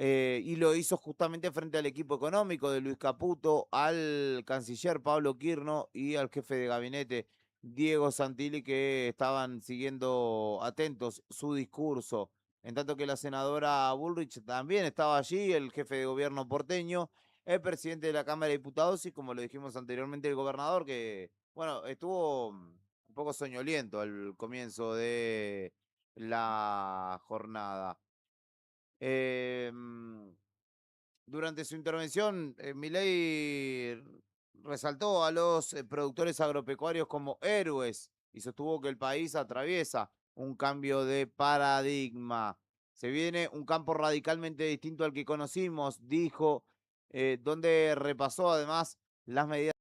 Y lo hizo justamente frente al equipo económico de Luis Caputo, al canciller Pablo Quirno y al jefe de gabinete Diego Santilli, que estaban siguiendo atentos su discurso. En tanto que la senadora Bullrich también estaba allí, el jefe de gobierno porteño, el presidente de la Cámara de Diputados y, como lo dijimos anteriormente, el gobernador, que, bueno, estuvo un poco soñoliento al comienzo de la jornada. Em, Durante su intervención, Milei resaltó a los productores agropecuarios como héroes y sostuvo que el país atraviesa un cambio de paradigma. Se viene un campo radicalmente distinto al que conocimos, dijo, donde repasó además las medidas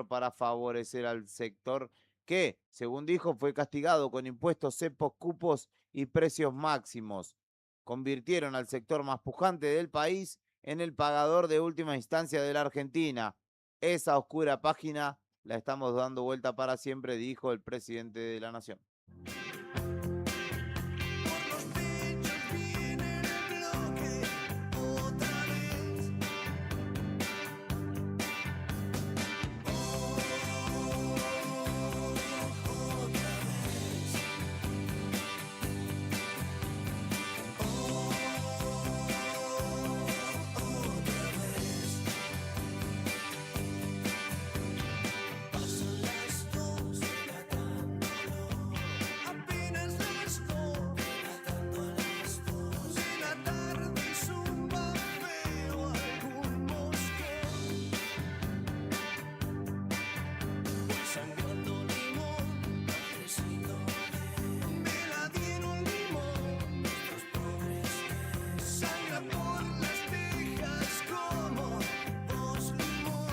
para favorecer al sector que, según dijo, fue castigado con impuestos, cepos, cupos y precios máximos. Convirtieron al sector más pujante del país en el pagador de última instancia de la Argentina. Esa oscura página la estamos dando vuelta para siempre, dijo el presidente de la Nación. Por los pechos viene el bloque otra vez. Pasan las 2 apenas las 2 de la tarde y zumba feo algún mosquero. Voy sangrando limón, padrecito me la dieron limón. Los pobres que sangra por las tejas como vos limón.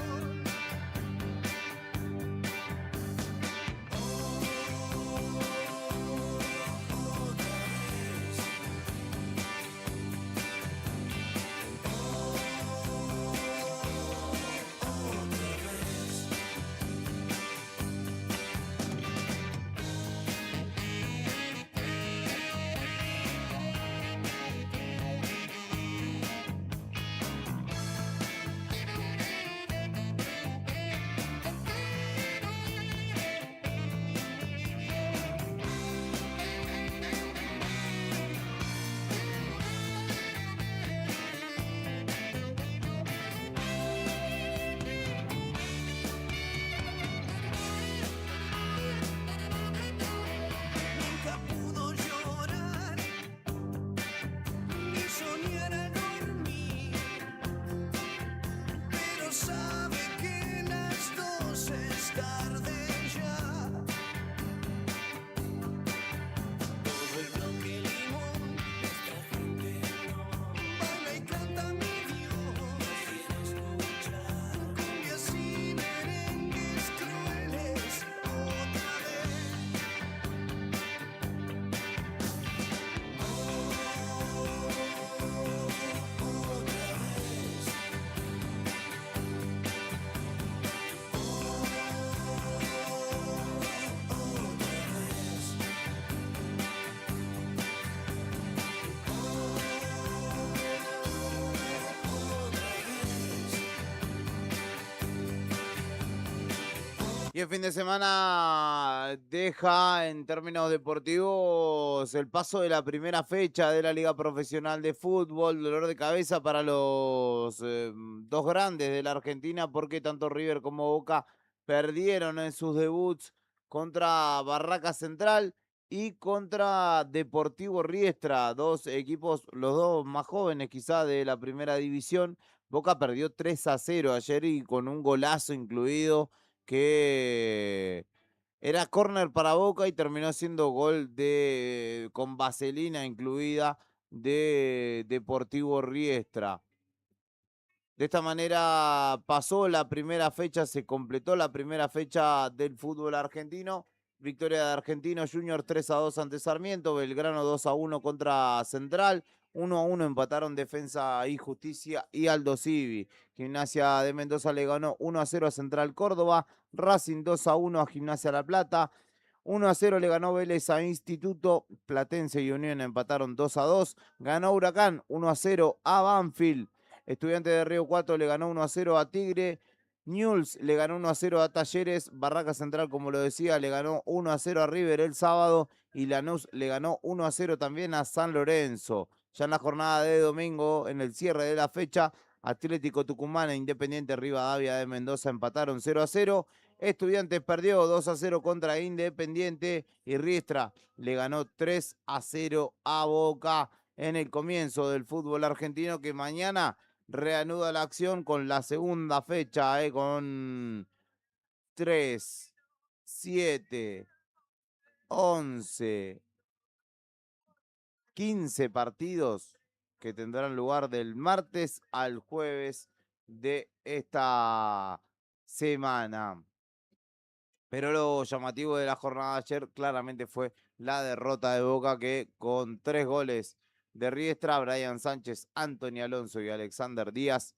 Nunca pudo llorar ni soñar al dormir, pero sabe que las 12 es tarde ya. Todo el bloque limón, nuestra gente no baila y canta mi Dios. Quiere escuchar cumbias y merengues crueles otra vez. Y el fin de semana deja en términos deportivos el paso de la primera fecha de la Liga Profesional de Fútbol. Dolor de cabeza para los dos grandes de la Argentina, porque tanto River como Boca perdieron en sus debuts contra Barraca Central y contra Deportivo Riestra, dos equipos, los dos más jóvenes quizá de la primera división. Boca perdió 3-0 ayer y con un golazo incluido que era córner para Boca y terminó siendo gol con vaselina incluida de Deportivo Riestra. De esta manera pasó la primera fecha, se completó la primera fecha del fútbol argentino. Victoria de Argentino Junior 3-2 ante Sarmiento, Belgrano 2-1 contra Central, 1-1 empataron Defensa y Justicia y Aldo Civi. Gimnasia de Mendoza le ganó 1-0 a Central Córdoba, Racing 2-1 a Gimnasia La Plata, 1-0 le ganó Vélez a Instituto, Platense y Unión empataron 2-2, ganó Huracán 1-0 a Banfield, Estudiantes de Río Cuarto le ganó 1-0 a Tigre, Newell's le ganó 1-0 a Talleres, Barraca Central, como lo decía, le ganó 1-0 a River el sábado y Lanús le ganó 1-0 también a San Lorenzo. Ya en la jornada de domingo, en el cierre de la fecha, Atlético Tucumán e Independiente Rivadavia de Mendoza empataron 0-0. Estudiantes perdió 2-0 contra Independiente y Riestra le ganó 3-0 a Boca en el comienzo del fútbol argentino, que mañana reanuda la acción con la segunda fecha, con 3, 7, 11, 15 partidos que tendrán lugar del martes al jueves de esta semana. Pero lo llamativo de la jornada de ayer claramente fue la derrota de Boca, que con 3 goles de Riestra, Brian Sánchez, Anthony Alonso y Alexander Díaz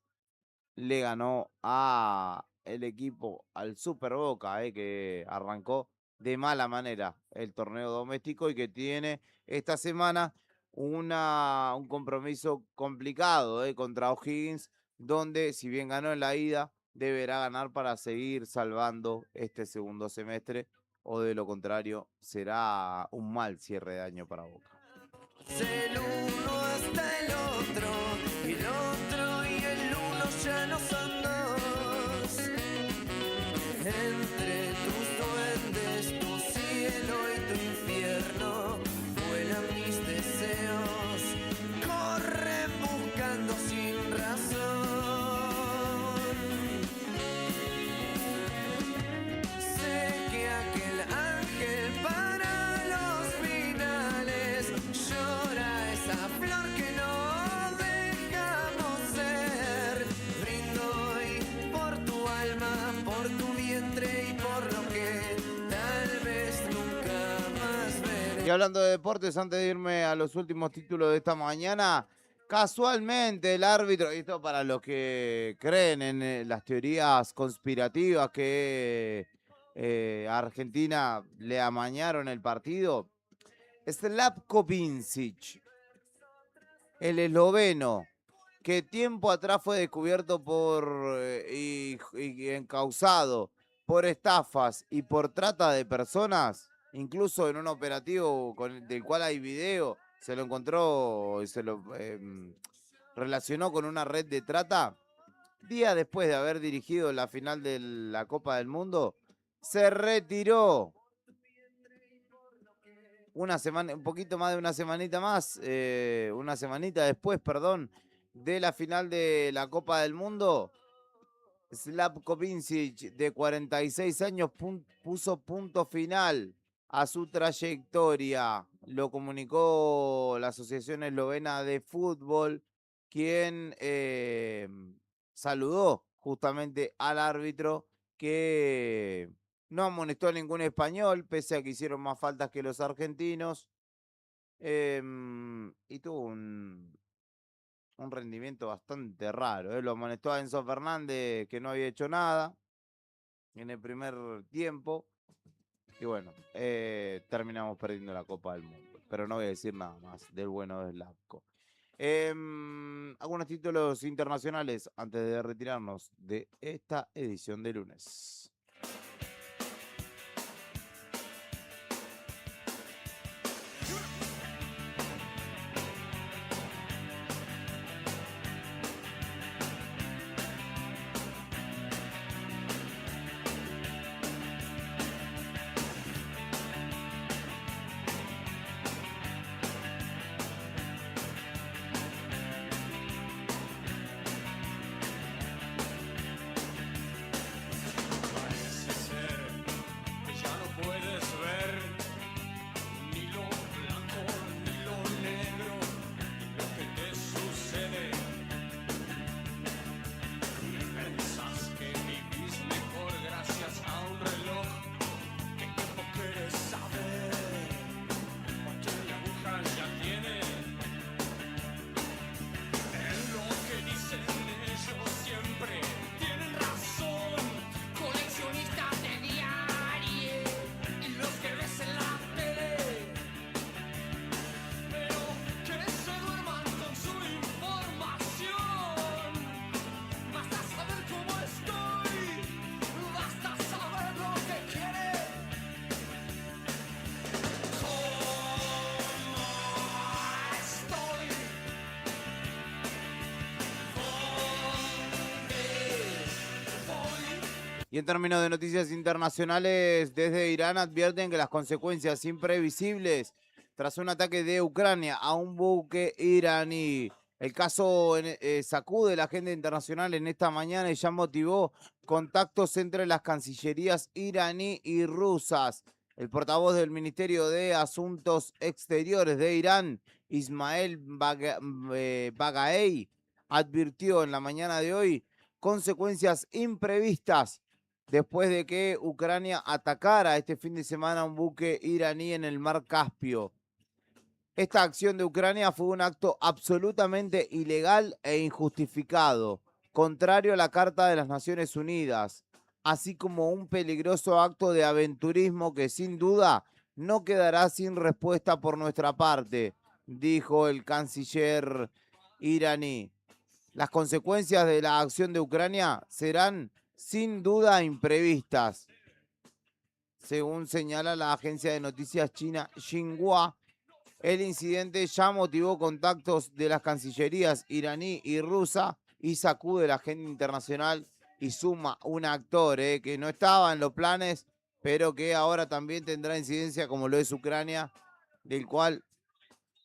le ganó a el equipo, al Super Boca, que arrancó de mala manera el torneo doméstico y que tiene esta semana un compromiso complicado contra O'Higgins, donde si bien ganó en la ida, deberá ganar para seguir salvando este segundo semestre, o de lo contrario será un mal cierre de año para Boca. El uno hasta el otro, y el otro y el uno ya no son dos. Entre tus duendes, tu cielo y tu infierno, vuelan mis deseos, corren buscando sin razón. Sé que aquel ángel para los finales llora esa flor que no dejamos ser. Brindo hoy por tu alma, por tu vientre y por lo que tal vez nunca más veré. Y hablando de deportes, antes de irme a los últimos títulos de esta mañana, casualmente el árbitro, y esto para los que creen en las teorías conspirativas que a Argentina le amañaron el partido, Slavko Vincic, el esloveno, que tiempo atrás fue descubierto y encausado por estafas y por trata de personas, incluso en un operativo del cual hay video, se lo encontró y se lo relacionó con una red de trata. Días después de haber dirigido la final de la Copa del Mundo, se retiró. Una semana, un poquito más de una semanita más, una semanita después, perdón, de la final de la Copa del Mundo, Slavko Vincic, de 46 años, puso punto final a su trayectoria. Lo comunicó la Asociación Eslovena de Fútbol, quien saludó justamente al árbitro, que no amonestó a ningún español, pese a que hicieron más faltas que los argentinos, y tuvo un rendimiento bastante raro. Lo amonestó a Enzo Fernández, que no había hecho nada en el primer tiempo. Y bueno, terminamos perdiendo la Copa del Mundo. Pero no voy a decir nada más del bueno de Slavko. Algunos títulos internacionales antes de retirarnos de esta edición de lunes. Parece ser que ya no puedes ver ni lo blanco Y en términos de noticias internacionales, desde Irán advierten que las consecuencias imprevisibles tras un ataque de Ucrania a un buque iraní. El caso sacude la agenda internacional en esta mañana y ya motivó contactos entre las cancillerías iraní y rusas. El portavoz del Ministerio de Asuntos Exteriores de Irán, Ismael Bagaei, advirtió en la mañana de hoy consecuencias imprevistas después de que Ucrania atacara este fin de semana un buque iraní en el Mar Caspio. Esta acción de Ucrania fue un acto absolutamente ilegal e injustificado, contrario a la Carta de las Naciones Unidas, así como un peligroso acto de aventurismo que sin duda no quedará sin respuesta por nuestra parte, dijo el canciller iraní. Las consecuencias de la acción de Ucrania serán sin duda imprevistas, según señala la agencia de noticias china Xinhua. El incidente ya motivó contactos de las cancillerías iraní y rusa y sacude la agenda internacional y suma un actor que no estaba en los planes, pero que ahora también tendrá incidencia como lo es Ucrania, del cual,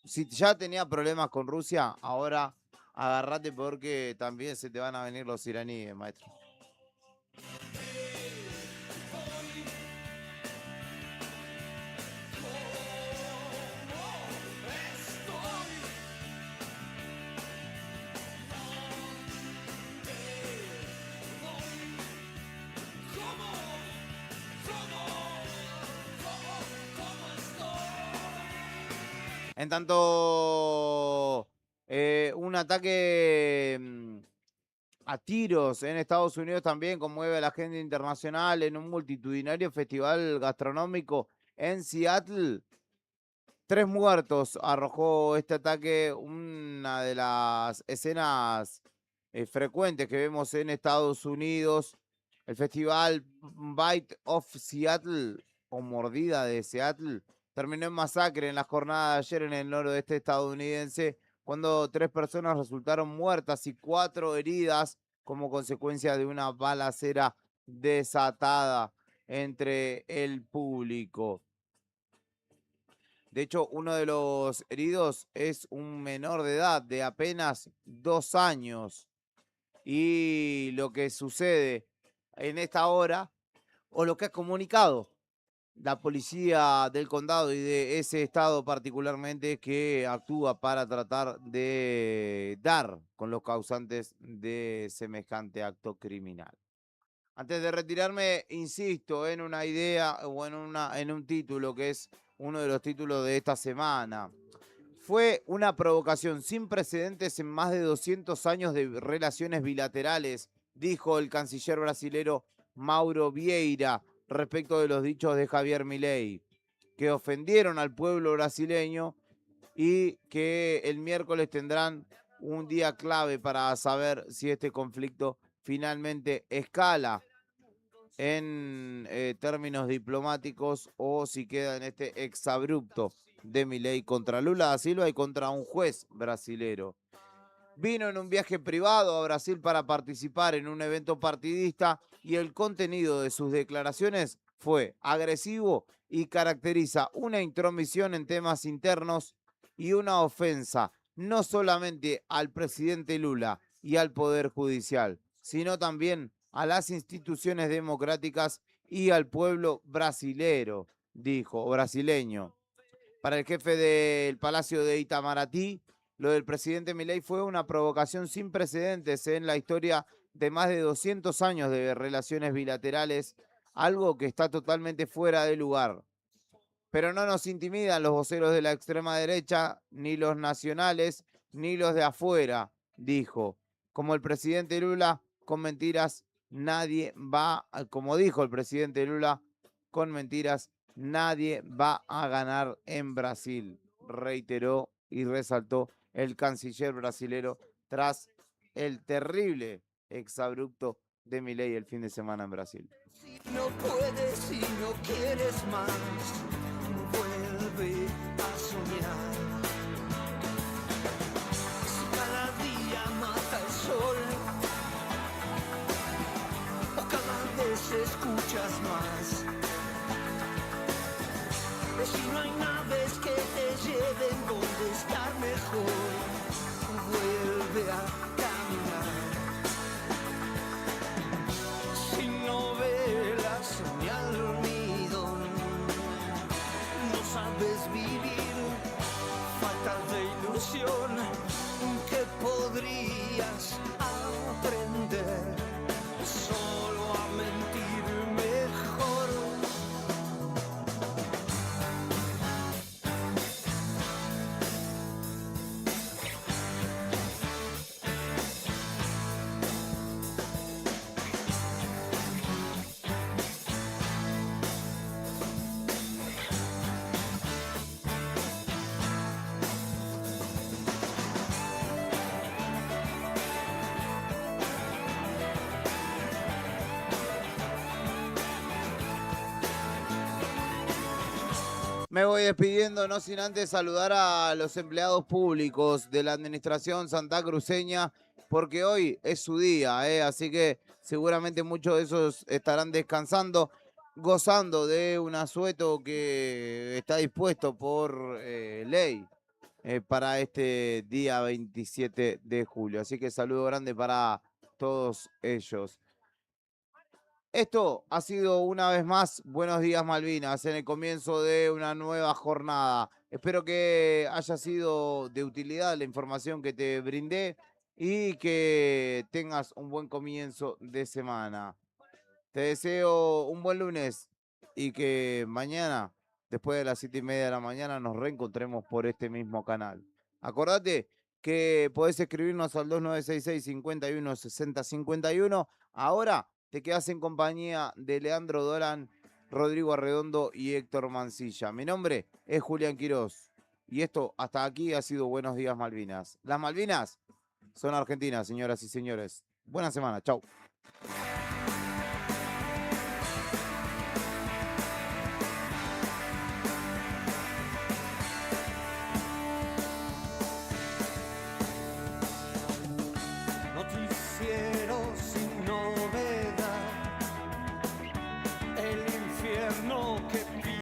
si ya tenía problemas con Rusia, ahora agárrate porque también se te van a venir los iraníes, maestro. En tanto, un ataque a tiros en Estados Unidos también conmueve la agenda internacional en un multitudinario festival gastronómico en Seattle. 3 muertos arrojó este ataque, una de las escenas frecuentes que vemos en Estados Unidos. El festival Bite of Seattle, o Mordida de Seattle, terminó en masacre en la jornada de ayer en el noroeste estadounidense, cuando 3 personas resultaron muertas y 4 heridas como consecuencia de una balacera desatada entre el público. De hecho, uno de los heridos es un menor de edad de apenas 2 años. Y lo que sucede en esta hora, o lo que ha comunicado la policía del condado y de ese estado particularmente, que actúa para tratar de dar con los causantes de semejante acto criminal. Antes de retirarme, insisto en una idea o en un título que es uno de los títulos de esta semana. Fue una provocación sin precedentes en más de 200 años de relaciones bilaterales, dijo el canciller brasilero Mauro Vieira respecto de los dichos de Javier Milei, que ofendieron al pueblo brasileño y que el miércoles tendrán un día clave para saber si este conflicto finalmente escala en términos diplomáticos o si queda en este exabrupto de Milei contra Lula da Silva y contra un juez brasilero. Vino en un viaje privado a Brasil para participar en un evento partidista y el contenido de sus declaraciones fue agresivo y caracteriza una intromisión en temas internos y una ofensa no solamente al presidente Lula y al Poder Judicial, sino también a las instituciones democráticas y al pueblo brasileño. Para el jefe del Palacio de Itamaraty, lo del presidente Milei fue una provocación sin precedentes en la historia de más de 200 años de relaciones bilaterales, algo que está totalmente fuera de lugar. Pero no nos intimidan los voceros de la extrema derecha, ni los nacionales, ni los de afuera, dijo. Como el presidente Lula, con mentiras nadie va, como dijo el presidente Lula, con mentiras nadie va a ganar en Brasil, reiteró y resaltó el canciller brasilero tras el terrible exabrupto de Milei el fin de semana en Brasil. Si no puedes y no quieres más, vuelve a soñar. Si cada día mata el sol, o cada vez es muchas más. Si no hay naves que te lleven donde estar mejor, vuelve a caminar. Si no velas ni almidón, no sabes vivir, falta de ilusión, que podrías aprender solo a mentir mejor. Me voy despidiendo, no sin antes saludar a los empleados públicos de la administración santacruceña, porque hoy es su día, así que seguramente muchos de esos estarán descansando, gozando de un asueto que está dispuesto por ley para este día 27 de julio. Así que saludo grande para todos ellos. Esto ha sido una vez más Buenos Días Malvinas en el comienzo de una nueva jornada. Espero que haya sido de utilidad la información que te brindé y que tengas un buen comienzo de semana. Te deseo un buen lunes y que mañana, después de las 7:30 de la mañana, nos reencontremos por este mismo canal. Acordate que podés escribirnos al 2966 51 60 51. Ahora te quedas en compañía de Leandro Dolan, Rodrigo Arredondo y Héctor Mancilla. Mi nombre es Julián Quirós y esto hasta aquí ha sido Buenos Días Malvinas. Las Malvinas son argentinas, señoras y señores. Buena semana, chau.